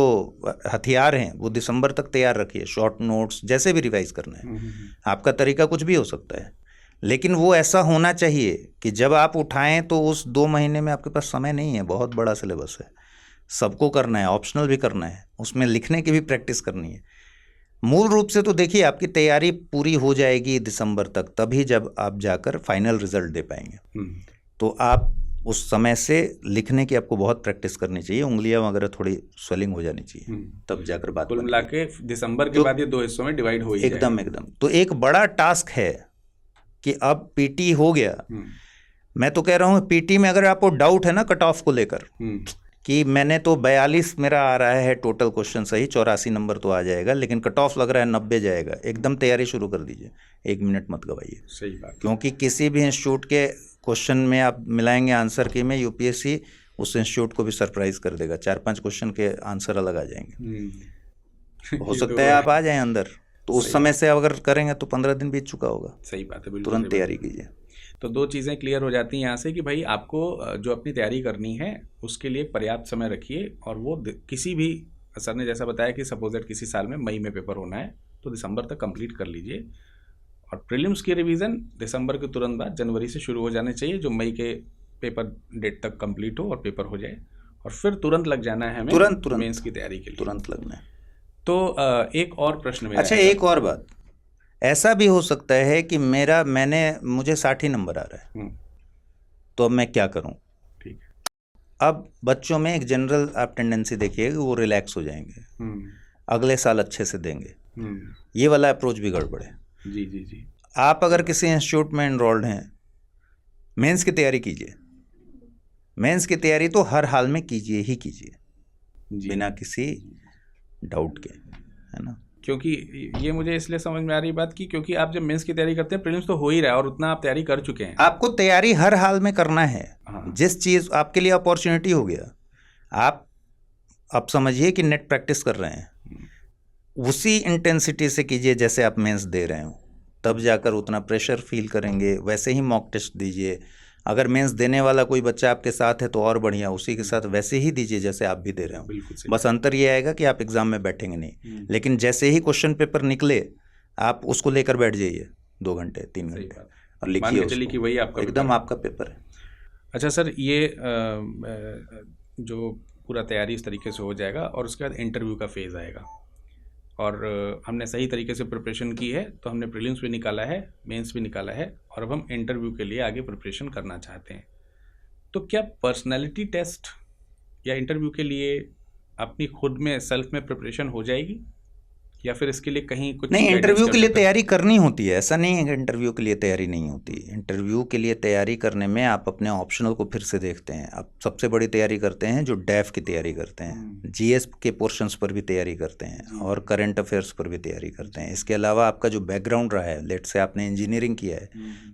हथियार हैं वो दिसंबर तक तैयार रखिए, शॉर्ट नोट्स, जैसे भी रिवाइज करना है। आपका तरीका कुछ भी हो सकता है, लेकिन वो ऐसा होना चाहिए कि जब आप उठाएं तो उस 2 महीने में आपके पास समय नहीं है, बहुत बड़ा सिलेबस है, सबको करना है, ऑप्शनल भी करना है, उसमें लिखने की भी प्रैक्टिस करनी है। मूल रूप से तो देखिए आपकी तैयारी पूरी हो जाएगी दिसंबर तक, तभी जब आप जाकर फाइनल रिजल्ट दे पाएंगे। तो आप उस समय से लिखने की आपको बहुत प्रैक्टिस करनी चाहिए, उंगलियां वगैरह थोड़ी स्वेलिंग हो जानी चाहिए, तब जाकर बात कुल मिला के दिसंबर के बाद ये 2 हिस्सों में डिवाइड हो ही एकदम एकदम। तो एक बड़ा टास्क है कि अब पीटी हो गया। मैं तो कह रहा हूँ पीटी में अगर आपको डाउट है ना कट ऑफ को लेकर कि मैंने तो 42 मेरा आ रहा है टोटल क्वेश्चन सही, 84 नंबर तो आ जाएगा, लेकिन कट ऑफ लग रहा है 90 जाएगा, एकदम तैयारी शुरू कर दीजिए, 1 मिनट मत गवाइए। सही बात। क्योंकि किसी भी इंस्टीट्यूट के क्वेश्चन में आप मिलाएंगे आंसर की में, यूपीएससी उस इंस्टीट्यूट को भी सरप्राइज कर देगा, 4-5 क्वेश्चन के आंसर अलग आ जाएंगे। हो सकता है आप आ जाएं अंदर, तो उस समय से अगर करेंगे तो 15 दिन बीत चुका होगा। सही बात है, बिल्कुल तुरंत तैयारी कीजिए। तो 2 चीज़ें क्लियर हो जाती हैं यहाँ से कि भाई आपको जो अपनी तैयारी करनी है उसके लिए पर्याप्त समय रखिए, और वो किसी भी, सर ने जैसा बताया कि सपोजेट किसी साल में मई में पेपर होना है तो दिसंबर तक कंप्लीट कर लीजिए, और प्रीलिम्स की रिवीजन दिसंबर के तुरंत बाद जनवरी से शुरू हो जाने चाहिए, जो मई के पेपर डेट तक कंप्लीट हो और पेपर हो जाए, और फिर तुरंत लग जाना है हमें तुरंत मेंस की तैयारी के लिए, तुरंत लगना है। तो एक और प्रश्न मेरा, अच्छा एक और बात, ऐसा भी हो सकता है कि मुझे 60 ही नंबर आ रहा है, तो अब मैं क्या करूं? ठीक है। अब बच्चों में एक जनरल आप टेंडेंसी देखिए कि वो रिलैक्स हो जाएंगे, अगले साल अच्छे से देंगे, ये वाला अप्रोच भी गड़बड़ है। जी जी जी। आप अगर किसी इंस्टीट्यूट में एनरोल्ड हैं, मेंस की तैयारी कीजिए, मेंस की तैयारी तो हर हाल में कीजिए ही कीजिए, बिना किसी डाउट के, है ना। क्योंकि ये मुझे इसलिए समझ में आ रही बात की क्योंकि आप जब मेंस की तैयारी करते हैं, प्रीलिम्स तो हो ही रहा है और उतना आप तैयारी कर चुके हैं, आपको तैयारी हर हाल में करना है। जिस चीज़ आपके लिए अपॉर्चुनिटी हो गया, आप समझिए कि नेट प्रैक्टिस कर रहे हैं, उसी इंटेंसिटी से कीजिए जैसे आप मेंस दे रहे हो, तब जाकर उतना प्रेशर फील करेंगे। वैसे ही मॉक टेस्ट दीजिए, अगर मेंस देने वाला कोई बच्चा आपके साथ है तो और बढ़िया, उसी के साथ वैसे ही दीजिए जैसे आप भी दे रहे हो। बस अंतर ये आएगा कि आप एग्जाम में बैठेंगे नहीं, लेकिन जैसे ही क्वेश्चन पेपर निकले आप उसको लेकर बैठ जाइए 2 घंटे 3 घंटे और लिखिए, चलिए कि वही आपका एकदम आपका पेपर है। अच्छा सर, ये जो पूरा तैयारी इस तरीके से हो जाएगा और उसके बाद इंटरव्यू का फेज़ आएगा, और हमने सही तरीके से प्रिपरेशन की है तो हमने प्रीलिम्स भी निकाला है, मेंस भी निकाला है, और अब हम इंटरव्यू के लिए आगे प्रिपरेशन करना चाहते हैं। तो क्या पर्सनालिटी टेस्ट या इंटरव्यू के लिए अपनी खुद में सेल्फ में प्रिपरेशन हो जाएगी, या फिर इसके लिए कहीं कुछ नहीं? इंटरव्यू के लिए तैयारी करनी होती है, ऐसा नहीं है कि इंटरव्यू के लिए तैयारी नहीं होती। इंटरव्यू के लिए तैयारी करने में आप अपने ऑप्शनल को फिर से देखते हैं, आप सबसे बड़ी तैयारी करते हैं जो डैफ की तैयारी करते हैं, जीएस के पोर्शंस पर भी तैयारी करते हैं, और करंट अफेयर्स पर भी तैयारी करते हैं। इसके अलावा आपका जो बैकग्राउंड रहा है, लेट से आपने इंजीनियरिंग किया है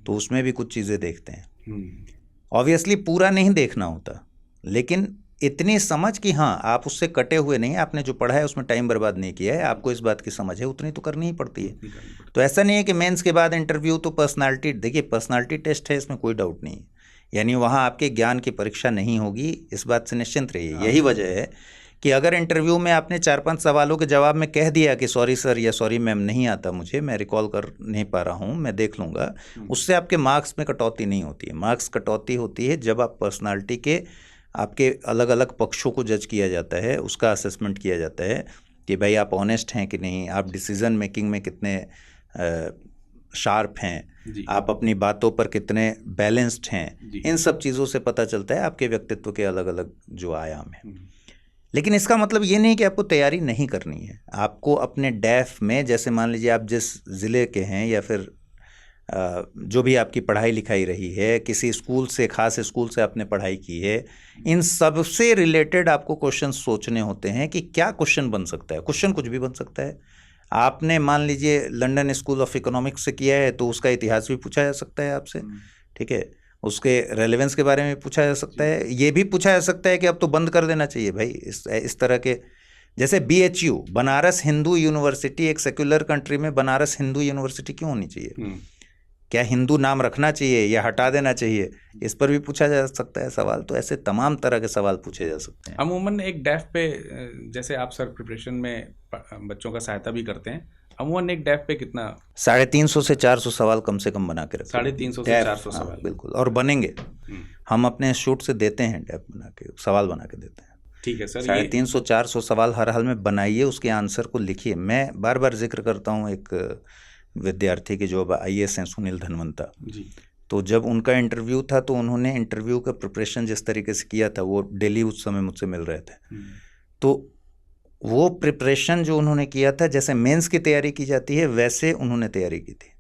तो उसमें भी कुछ चीज़ें देखते हैं। ऑब्वियसली पूरा नहीं देखना होता, लेकिन इतनी समझ कि हाँ आप उससे कटे हुए नहीं, आपने जो पढ़ा है उसमें टाइम बर्बाद नहीं किया है, आपको इस बात की समझ है, उतनी तो करनी ही पड़ती है। तो ऐसा नहीं है कि मेंस के बाद इंटरव्यू तो पर्सनालिटी, देखिए पर्सनालिटी टेस्ट है, इसमें कोई डाउट नहीं है, यानी वहाँ आपके ज्ञान की परीक्षा नहीं होगी, इस बात से निश्चिंत रहिए। यही वजह है कि अगर इंटरव्यू में आपने 4-5 सवालों के जवाब में कह दिया कि सॉरी सर या सॉरी मैम नहीं आता मुझे, मैं रिकॉल कर नहीं पा रहा हूँ, मैं देख लूँगा, उससे आपके मार्क्स में कटौती नहीं होती है। मार्क्स कटौती होती है जब आप पर्सनालिटी के आपके अलग अलग पक्षों को जज किया जाता है, उसका असेसमेंट किया जाता है कि भाई आप ऑनेस्ट हैं कि नहीं, आप डिसीजन मेकिंग में कितने शार्प हैं, आप अपनी बातों पर कितने बैलेंस्ड हैं। इन सब चीज़ों से पता चलता है आपके व्यक्तित्व के अलग अलग जो आयाम हैं। लेकिन इसका मतलब ये नहीं कि आपको तैयारी नहीं करनी है। आपको अपने डैफ में, जैसे मान लीजिए आप जिस ज़िले के हैं या फिर जो भी आपकी पढ़ाई लिखाई रही है, किसी स्कूल से, खास स्कूल से आपने पढ़ाई की है, इन सब से रिलेटेड आपको क्वेश्चन सोचने होते हैं कि क्या क्वेश्चन बन सकता है। क्वेश्चन कुछ भी बन सकता है। आपने मान लीजिए लंदन स्कूल ऑफ इकोनॉमिक्स से किया है तो उसका इतिहास भी पूछा जा सकता है आपसे, ठीक है, उसके रेलेवेंस के बारे में पूछा जा सकता है। ये भी पूछा जा सकता है कि अब तो बंद कर देना चाहिए भाई इस तरह के, जैसे BHU बनारस हिंदू यूनिवर्सिटी, एक सेक्युलर कंट्री में बनारस हिंदू यूनिवर्सिटी क्यों होनी चाहिए? क्या हिंदू नाम रखना चाहिए या हटा देना चाहिए? इस पर भी पूछा जा सकता है सवाल। तो ऐसे तमाम तरह के सवाल पूछे जा सकते हैं। अमूमन एक डैफ पे, जैसे आप सर प्रिपरेशन में बच्चों का सहायता भी करते हैं, अमूमन एक डैप पे कितना? 350 से 400 सवाल कम से कम बना के रखें। 350 से 400 हाँ, सवाल, बिल्कुल, और बनेंगे। हम अपने इंस्टीट्यूट से देते हैं डैप बना के, सवाल बना के देते हैं। ठीक है सर। 350-400 सवाल हर हाल में बनाइए, उसके आंसर को लिखिए। मैं बार बार जिक्र करता हूँ एक विद्यार्थी की जो अब IAS हैं, सुनील धनवंता जी। तो जब उनका इंटरव्यू था तो उन्होंने इंटरव्यू का प्रिपरेशन जिस तरीके से किया था, वो डेली उस समय मुझसे मिल रहे थे, तो वो प्रिपरेशन जो उन्होंने किया था, जैसे मेंस की तैयारी की जाती है वैसे उन्होंने तैयारी की थी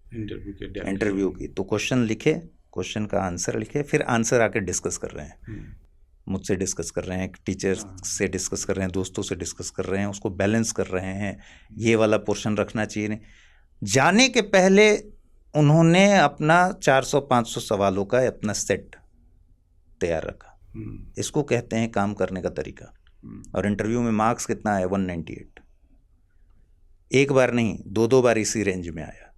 इंटरव्यू की। तो क्वेश्चन लिखे, क्वेश्चन का आंसर लिखे, फिर आंसर आके डिस्कस कर रहे हैं, मुझसे डिस्कस कर रहे हैं, टीचर से डिस्कस कर रहे हैं, दोस्तों से डिस्कस कर रहे हैं, उसको बैलेंस कर रहे हैं, ये वाला पोर्शन रखना चाहिए नहीं। जाने के पहले उन्होंने अपना 400-500 सवालों का अपना सेट तैयार रखा। इसको कहते हैं काम करने का तरीका। और इंटरव्यू में मार्क्स कितना आया? 198। एक बार नहीं, 2 बार इसी रेंज में आया।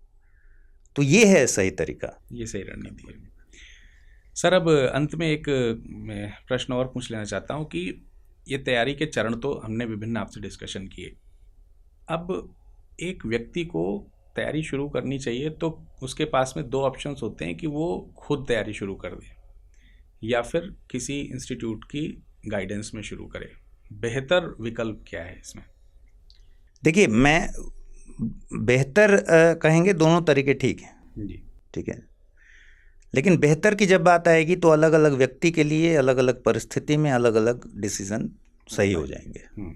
तो ये है सही तरीका, ये सही रणनीति है। सर अब अंत में एक मैं प्रश्न और पूछ लेना चाहता हूँ कि ये तैयारी के चरण तो हमने विभिन्न आपसे डिस्कशन किए। अब एक व्यक्ति को तैयारी शुरू करनी चाहिए तो उसके पास में 2 ऑप्शंस होते हैं कि वो खुद तैयारी शुरू कर दे या फिर किसी इंस्टीट्यूट की गाइडेंस में शुरू करे। बेहतर विकल्प क्या है इसमें? देखिए, मैं बेहतर कहेंगे, दोनों तरीके ठीक हैं जी, ठीक है। लेकिन बेहतर की जब बात आएगी तो अलग अलग व्यक्ति के लिए अलग अलग परिस्थिति में अलग अलग डिसीजन सही हो जाएंगे।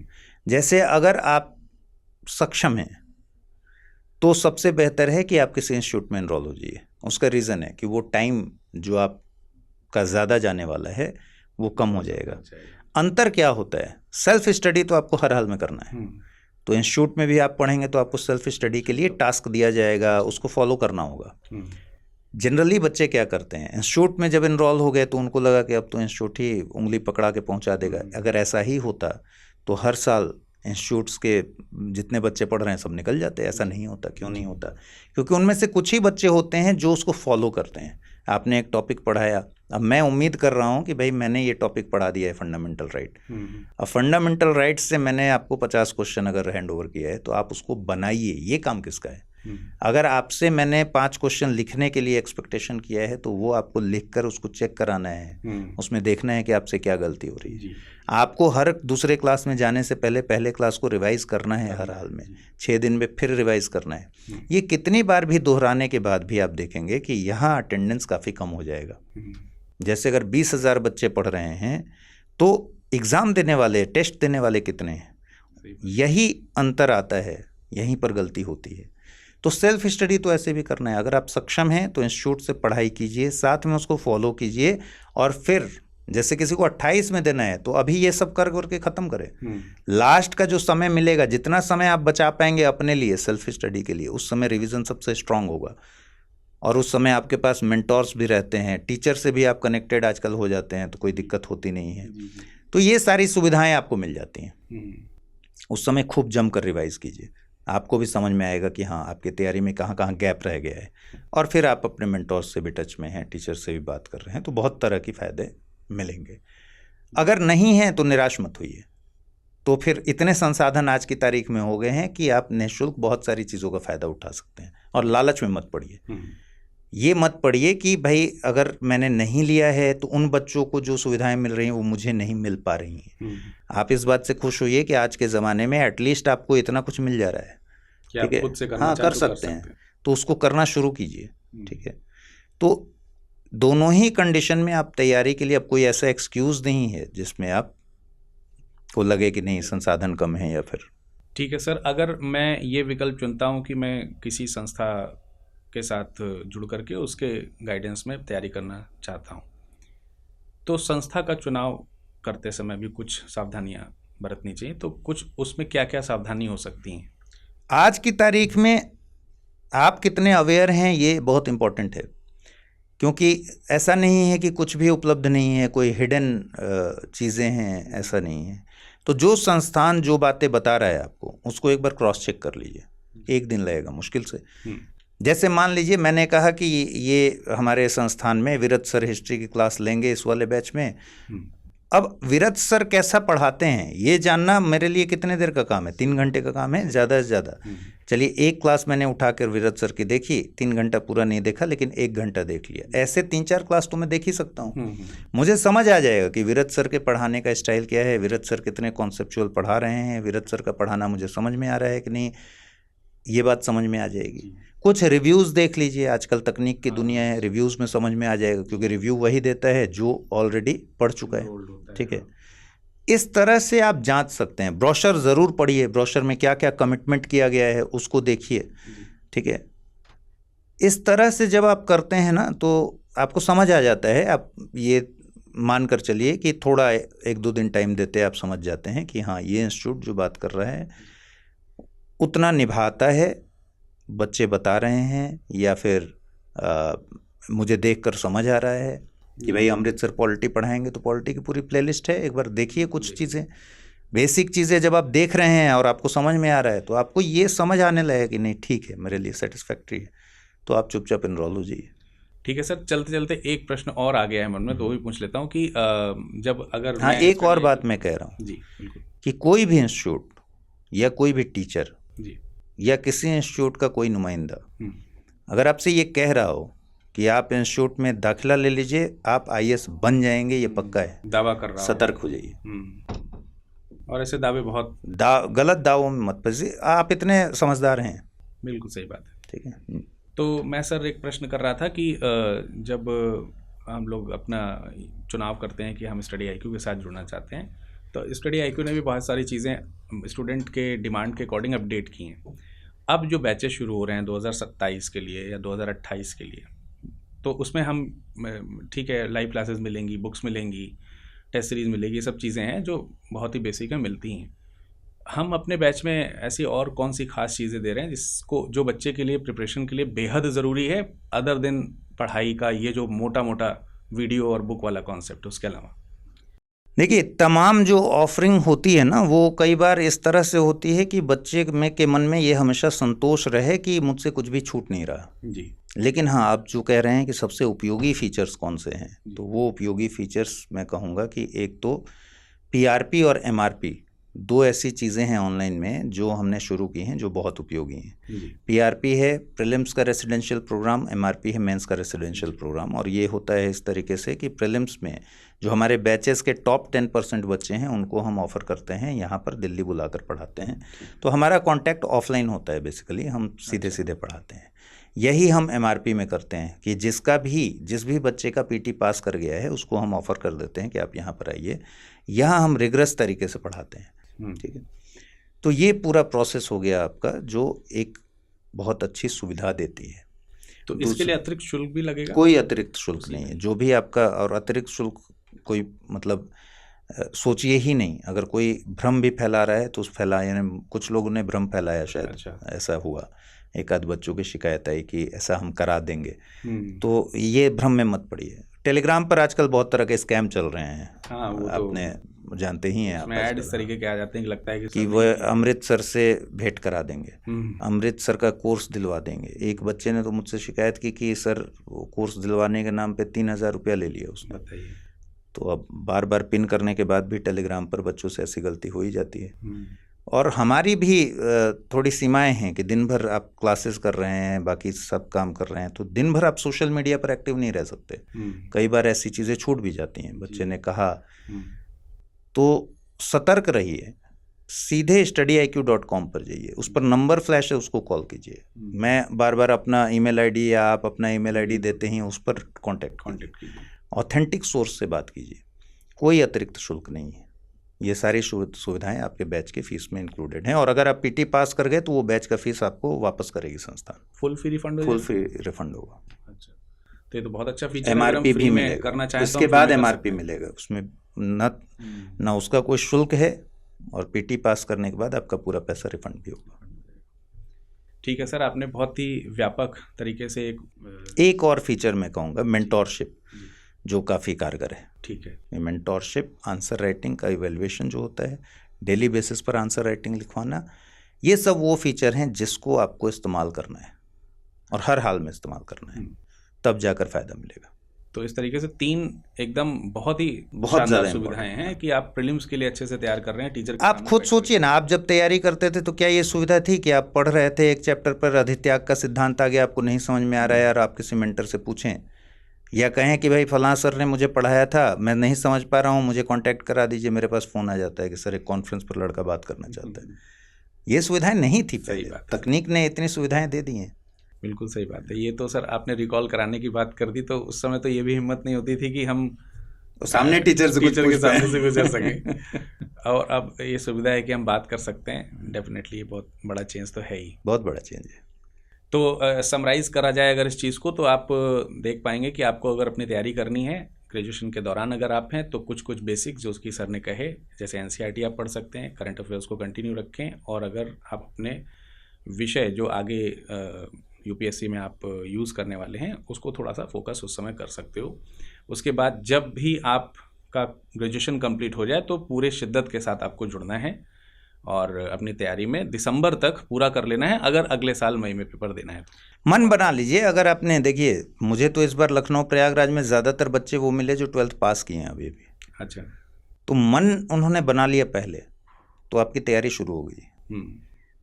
जैसे अगर आप सक्षम हैं तो सबसे बेहतर है कि आप किसी इंस्टीट्यूट में एनरोल हो जाइए। उसका रीज़न है कि वो टाइम जो आपका ज़्यादा जाने वाला है वो कम हो जाएगा। अंतर क्या होता है? सेल्फ स्टडी तो आपको हर हाल में करना है। तो इंस्टीट्यूट में भी आप पढ़ेंगे तो आपको सेल्फ स्टडी के लिए टास्क दिया जाएगा, उसको फॉलो करना होगा। जनरली बच्चे क्या करते हैं, इंस्टीट्यूट में जब इनरोल हो गए तो उनको लगा कि अब तो इंस्टीट्यूट ही उंगली पकड़ा के पहुंचा देगा। अगर ऐसा ही होता तो हर साल इंस्टीट्यूट्स के जितने बच्चे पढ़ रहे हैं सब निकल जाते। ऐसा नहीं होता। क्यों नहीं होता? क्योंकि उनमें से कुछ ही बच्चे होते हैं जो उसको फॉलो करते हैं। आपने एक टॉपिक पढ़ाया, अब मैं उम्मीद कर रहा हूँ कि भाई मैंने ये टॉपिक पढ़ा दिया है फंडामेंटल राइट। अब फंडामेंटल राइट से मैंने आपको 50 क्वेश्चन अगर हैंड ओवर किया है तो आप उसको बनाइए। ये काम किसका है? अगर आपसे मैंने 5 क्वेश्चन लिखने के लिए एक्सपेक्टेशन किया है तो वो आपको लिखकर उसको चेक कराना है, उसमें देखना है कि आपसे क्या गलती हो रही है। आपको हर दूसरे क्लास में जाने से पहले पहले क्लास को रिवाइज करना है, हर हाल में 6 दिन में फिर रिवाइज करना है। ये कितनी बार भी दोहराने के बाद भी आप देखेंगे कि यहाँ अटेंडेंस काफ़ी कम हो जाएगा। जैसे अगर 20,000 बच्चे पढ़ रहे हैं तो एग्ज़ाम देने वाले, टेस्ट देने वाले कितने हैं? यही अंतर आता है, यहीं पर गलती होती है। तो सेल्फ स्टडी तो ऐसे भी करना है। अगर आप सक्षम हैं तो इंस्टीट्यूट से पढ़ाई कीजिए, साथ में उसको फॉलो कीजिए, और फिर जैसे किसी को 28 में देना है तो अभी ये सब कर करके ख़त्म करें। लास्ट का जो समय मिलेगा, जितना समय आप बचा पाएंगे अपने लिए सेल्फ स्टडी के लिए, उस समय रिवीजन सबसे स्ट्रांग होगा। और उस समय आपके पास मेंटोर्स भी रहते हैं, टीचर से भी आप कनेक्टेड आजकल हो जाते हैं तो कोई दिक्कत होती नहीं है। तो ये सारी सुविधाएं आपको मिल जाती हैं। उस समय खूब जम कर रिवाइज कीजिए, आपको भी समझ में आएगा कि हाँ आपकी तैयारी में कहाँ कहाँ गैप रह गया है। और फिर आप अपने मेंटोर्स से भी टच में हैं, टीचर से भी बात कर रहे हैं, तो बहुत तरह की फ़ायदे मिलेंगे। अगर नहीं हैं तो निराश मत होइए। तो फिर इतने संसाधन आज की तारीख में हो गए हैं कि आप निःशुल्क बहुत सारी चीज़ों का फ़ायदा उठा सकते हैं। और लालच में मत पड़िए। ये मत पड़िए कि भाई अगर मैंने नहीं लिया है तो उन बच्चों को जो सुविधाएं मिल रही हैं वो मुझे नहीं मिल पा रही हैं। आप इस बात से खुश होइए कि आज के ज़माने में एटलीस्ट आपको इतना कुछ मिल जा रहा है। ठीक है, हाँ कर सकते हैं, तो उसको करना शुरू कीजिए। ठीक है, तो दोनों ही कंडीशन में आप तैयारी के लिए, अब कोई ऐसा एक्सक्यूज़ नहीं है जिसमें आप को लगे कि नहीं संसाधन कम है या फिर। ठीक है सर, अगर मैं ये विकल्प चुनता हूँ कि मैं किसी संस्था के साथ जुड़ करके उसके गाइडेंस में तैयारी करना चाहता हूँ, तो संस्था का चुनाव करते समय भी कुछ सावधानियाँ बरतनी चाहिए। तो कुछ उसमें क्या क्या सावधानी हो सकती हैं? आज की तारीख में आप कितने अवेयर हैं ये बहुत इम्पोर्टेंट है, क्योंकि ऐसा नहीं है कि कुछ भी उपलब्ध नहीं है, कोई हिडन चीज़ें हैं, ऐसा नहीं है। तो जो संस्थान जो बातें बता रहा है आपको, उसको एक बार क्रॉस चेक कर लीजिए। एक दिन लगेगा मुश्किल से। जैसे मान लीजिए मैंने कहा कि ये हमारे संस्थान में विरत सर हिस्ट्री की क्लास लेंगे इस वाले बैच में, अब विरत सर कैसा पढ़ाते हैं ये जानना मेरे लिए कितने देर का काम है, 3 घंटे का काम है ज़्यादा से ज़्यादा। चलिए एक क्लास मैंने उठाकर विरत सर की देखी, 3 घंटा पूरा नहीं देखा लेकिन 1 घंटा देख लिया। ऐसे 3-4 क्लास तो मैं देख ही सकता हूँ, मुझे समझ आ जाएगा कि विरत सर के पढ़ाने का स्टाइल क्या है, विरत सर कितने कॉन्सेप्चुअल पढ़ा रहे हैं, विरत सर का पढ़ाना मुझे समझ में आ रहा है कि नहीं, ये बात समझ में आ जाएगी। कुछ रिव्यूज़ देख लीजिए, आजकल तकनीक की दुनिया है, रिव्यूज़ में समझ में आ जाएगा, क्योंकि रिव्यू वही देता है जो ऑलरेडी पढ़ चुका है। ठीक है, इस तरह से आप जांच सकते हैं। ब्रोशर ज़रूर पढ़िए, ब्रोशर में क्या क्या कमिटमेंट किया गया है उसको देखिए। ठीक है, इस तरह से जब आप करते हैं ना तो आपको समझ आ जाता है। आप ये मान कर चलिए कि थोड़ा 1-2 दिन टाइम देते आप समझ जाते हैं कि हाँ ये इंस्टीट्यूट जो बात कर रहा है उतना निभाता है, बच्चे बता रहे हैं, या फिर मुझे देखकर समझ आ रहा है कि भाई अमृतसर पॉलिटी पढ़ाएंगे तो पॉलिटी की पूरी प्लेलिस्ट है, एक बार देखिए। कुछ चीज़ें, बेसिक चीज़ें जब आप देख रहे हैं और आपको समझ में आ रहा है तो आपको ये समझ आने लगेगा कि नहीं ठीक है, मेरे लिए सेटिस्फैक्ट्री है, तो आप चुपचाप इनरोल हो जाइए। ठीक है सर, चलते चलते एक प्रश्न और आ गया है मन में, तो भी पूछ लेता हूँ कि जब अगर हाँ एक और बात मैं कह रहा हूँ जी बिल्कुल, कि कोई भी इंस्टीट्यूट या कोई भी टीचर जी या किसी इंस्टीट्यूट का कोई नुमाइंदा अगर आपसे ये कह रहा हो कि आप इंस्टीट्यूट में दाखिला ले लीजिए, आप IAS बन जाएंगे, ये पक्का है, दावा कर रहा सतर्क हो जाइए। और ऐसे दावे बहुत गलत दावों में मत फंसिए, आप इतने समझदार हैं। बिल्कुल सही बात है। ठीक है, तो मैं सर एक प्रश्न कर रहा था कि जब हम लोग अपना चुनाव करते हैं कि हम स्टडी IQ के साथ जुड़ना चाहते हैं, तो स्टडी IQ ने भी बहुत सारी चीज़ें स्टूडेंट के डिमांड के अकॉर्डिंग अपडेट की हैं। अब जो बैचेस शुरू हो रहे हैं 2027 के लिए या 2028 के लिए, तो उसमें हम ठीक है लाइव क्लासेस मिलेंगी, बुक्स मिलेंगी, टेस्ट सीरीज़ मिलेगी, ये सब चीज़ें हैं जो बहुत ही बेसिक में मिलती हैं। हम अपने बैच में ऐसी और कौन सी खास चीज़ें दे रहे हैं जिसको जो बच्चे के लिए प्रिपरेशन के लिए बेहद ज़रूरी है, अदर देन पढ़ाई का ये जो मोटा मोटा वीडियो और बुक वाला कॉन्सेप्ट, उसके अलावा? देखिए तमाम जो ऑफरिंग होती है ना वो कई बार इस तरह से होती है कि बच्चे में के मन में ये हमेशा संतोष रहे कि मुझसे कुछ भी छूट नहीं रहा जी। लेकिन हाँ आप जो कह रहे हैं कि सबसे उपयोगी फीचर्स कौन से हैं, तो वो उपयोगी फीचर्स मैं कहूँगा कि एक तो PRP और MRP, 2 ऐसी चीज़ें हैं ऑनलाइन में जो हमने शुरू की हैं जो बहुत उपयोगी हैं। PRP है प्रीलिम्स का रेसिडेंशियल प्रोग्राम, MRP है मेंस का रेसिडेंशियल प्रोग्राम। और ये होता है इस तरीके से कि प्रीलिम्स में जो हमारे बैचेस के टॉप 10% बच्चे हैं उनको हम ऑफ़र करते हैं, यहाँ पर दिल्ली बुलाकर पढ़ाते हैं। तो हमारा कॉन्टैक्ट ऑफलाइन होता है, बेसिकली हम सीधे सीधे पढ़ाते हैं। यही हम MRP में करते हैं कि जिस भी बच्चे का PT पास कर गया है उसको हम ऑफ़र कर देते हैं कि आप यहाँ पर आइए, यहाँ हम रिगरस तरीके से पढ़ाते हैं। ठीक है, तो ये पूरा प्रोसेस हो गया आपका जो एक बहुत अच्छी सुविधा देती है। तो इसके लिए अतिरिक्त शुल्क भी लगेगा? कोई अतिरिक्त शुल्क नहीं है, जो भी आपका, और अतिरिक्त शुल्क कोई मतलब सोचिए ही नहीं। अगर कोई भ्रम भी फैला रहा है तो उस यानी कुछ लोगों ने भ्रम फैलाया शायद। अच्छा। ऐसा हुआ, एक आध बच्चों की शिकायत आई कि ऐसा हम करा देंगे, तो ये भ्रम में मत पड़िए। टेलीग्राम पर आजकल बहुत तरह के स्कैम चल रहे हैं। हाँ, वो आपने जानते ही हैं आप, ऐड इस तरीके के आ जाते हैं कि लगता है कि वह अमृतसर से भेंट करा देंगे, अमृतसर का कोर्स दिलवा देंगे। एक बच्चे ने तो मुझसे शिकायत की कि सर वो कोर्स दिलवाने के नाम पे 3000 रुपया ले लिया उसने। बताइए। तो अब बार बार पिन करने के बाद भी टेलीग्राम पर बच्चों से ऐसी गलती हो ही जाती है। और हमारी भी थोड़ी सीमाएं हैं कि दिन भर आप क्लासेस कर रहे हैं, बाकी सब काम कर रहे हैं, तो दिन भर आप सोशल मीडिया पर एक्टिव नहीं रह सकते। कई बार ऐसी चीज़ें छूट भी जाती हैं, बच्चे ने कहा। तो सतर्क रहिए, सीधे studyIQ.com पर जाइए, उस पर नंबर फ्लैश है, उसको कॉल कीजिए। मैं बार बार अपना email ID या आप अपना email ID देते हैं, उस पर कॉन्टैक्ट कीजिए, ऑथेंटिक सोर्स से बात कीजिए। कोई अतिरिक्त शुल्क नहीं है, ये सारी सुविधाएं आपके बैच के फीस में इंक्लूडेड हैं। और अगर आप PT पास कर गए तो वो बैच का फीस आपको वापस करेगी संस्थान। फुल फ्री रिफंड होगा। अच्छा, तो ये तो बहुत अच्छा फीचर है। MRP भी मिलेगा, करना चाहें उसके बाद MRP मिलेगा, उसमें ना उसका कोई शुल्क है, और PT पास करने के बाद आपका पूरा पैसा रिफंड भी होगा। ठीक है सर, आपने बहुत ही व्यापक तरीके से एक और फीचर मैं कहूँगा, मेंटोरशिप, जो काफ़ी कारगर है। ठीक है, ये मेंटोरशिप, आंसर राइटिंग का इवैल्यूएशन जो होता है, डेली बेसिस पर आंसर राइटिंग लिखवाना, ये सब वो फीचर हैं जिसको आपको इस्तेमाल करना है और हर हाल में इस्तेमाल करना है, तब जाकर फ़ायदा मिलेगा। तो इस तरीके से 3 एकदम बहुत शानदार ज़्यादा सुविधाएं हैं कि आप प्रीलिम्स के लिए अच्छे से तैयार कर रहे हैं। टीचर आप खुद सोचिए ना, आप जब तैयारी करते थे तो क्या ये सुविधा थी कि आप पढ़ रहे थे एक चैप्टर पर, अधित्याग का सिद्धांत आ गया, आपको नहीं समझ में आ रहा है यार, आप किसी मेंटर से पूछें या कहें कि भाई फलां सर ने मुझे पढ़ाया था, मैं नहीं समझ पा रहा हूँ, मुझे कांटेक्ट करा दीजिए, मेरे पास फ़ोन आ जाता है कि सर एक कॉन्फ्रेंस पर लड़का बात करना चाहता है। ये सुविधाएं नहीं थी पहले, तकनीक ने इतनी सुविधाएं दे दी हैं। बिल्कुल सही बात है। ये तो सर आपने रिकॉल कराने की बात कर दी, तो उस समय तो ये भी हिम्मत नहीं होती थी कि हम सामने टीचर के सामने से गुजर सकें। और अब ये सुविधा है कि हम बात कर सकते हैं। डेफिनेटली ये बहुत बड़ा चेंज तो है ही, बहुत बड़ा चेंज है। तो समराइज़ करा जाए अगर इस चीज़ को, तो आप देख पाएंगे कि आपको अगर अपनी तैयारी करनी है ग्रेजुएशन के दौरान अगर आप हैं, तो कुछ कुछ बेसिक्स जो उसकी सर ने कहे, जैसे एनसीईआरटी आप पढ़ सकते हैं, करंट अफेयर्स को कंटिन्यू रखें, और अगर आप अपने विषय जो आगे यूपीएससी में आप यूज़ करने वाले हैं उसको थोड़ा सा फोकस उस समय कर सकते हो। उसके बाद जब भी आपका ग्रेजुएशन कंप्लीट हो जाए तो पूरे शिद्दत के साथ आपको जुड़ना है और अपनी तैयारी में दिसंबर तक पूरा कर लेना है, अगर अगले साल मई में पेपर देना है तो। मन बना लीजिए। अगर आपने, देखिए मुझे तो इस बार लखनऊ प्रयागराज में ज़्यादातर बच्चे वो मिले जो 12th पास किए हैं अभी भी। अच्छा, तो मन उन्होंने बना लिया पहले, तो आपकी तैयारी शुरू हो गई।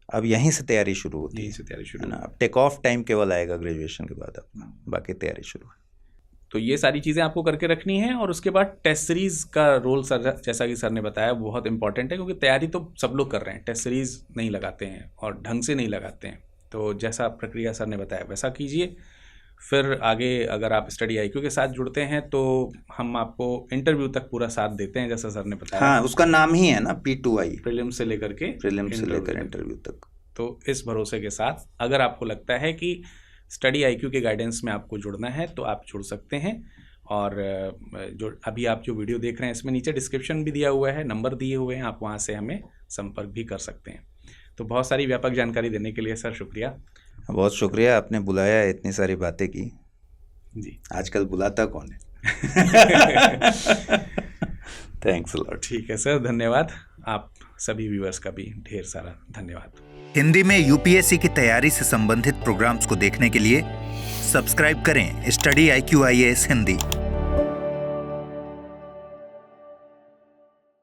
अब यहीं से तैयारी शुरू होती है, यहीं से तैयारी शुरू है ना। अब टेक ऑफ टाइम केवल आएगा ग्रेजुएशन के बाद, आपका बाकी तैयारी शुरू है। तो ये सारी चीज़ें आपको करके रखनी है। और उसके बाद टेस्ट सीरीज़ का रोल सर, जैसा कि सर ने बताया, वो बहुत इंपॉर्टेंट है, क्योंकि तैयारी तो सब लोग कर रहे हैं, टेस्ट सीरीज़ नहीं लगाते हैं और ढंग से नहीं लगाते हैं। तो जैसा प्रक्रिया सर ने बताया वैसा कीजिए। फिर आगे अगर आप स्टडी IQ के साथ जुड़ते हैं तो हम आपको इंटरव्यू तक पूरा साथ देते हैं, जैसा सर ने बताया। हाँ, उसका नाम ही है ना P2I, प्रीलिम्स से लेकर के इंटरव्यू तक। तो इस भरोसे के साथ अगर आपको लगता है कि स्टडी IQ के गाइडेंस में आपको जुड़ना है तो आप जुड़ सकते हैं। और जो अभी आप जो वीडियो देख रहे हैं इसमें नीचे डिस्क्रिप्शन भी दिया हुआ है, नंबर दिए हुए हैं, आप वहाँ से हमें संपर्क भी कर सकते हैं। तो बहुत सारी व्यापक जानकारी देने के लिए सर शुक्रिया। बहुत शुक्रिया, आपने बुलाया, इतनी सारी बातें की जी। आजकल बुलाता कौन है। Thanks a lot. ठीक है सर, धन्यवाद। आप सभी व्यूअर्स का भी ढेर सारा धन्यवाद। हिंदी में यूपीएससी की तैयारी से संबंधित प्रोग्राम्स को देखने के लिए सब्सक्राइब करें स्टडी IQ IAS हिंदी।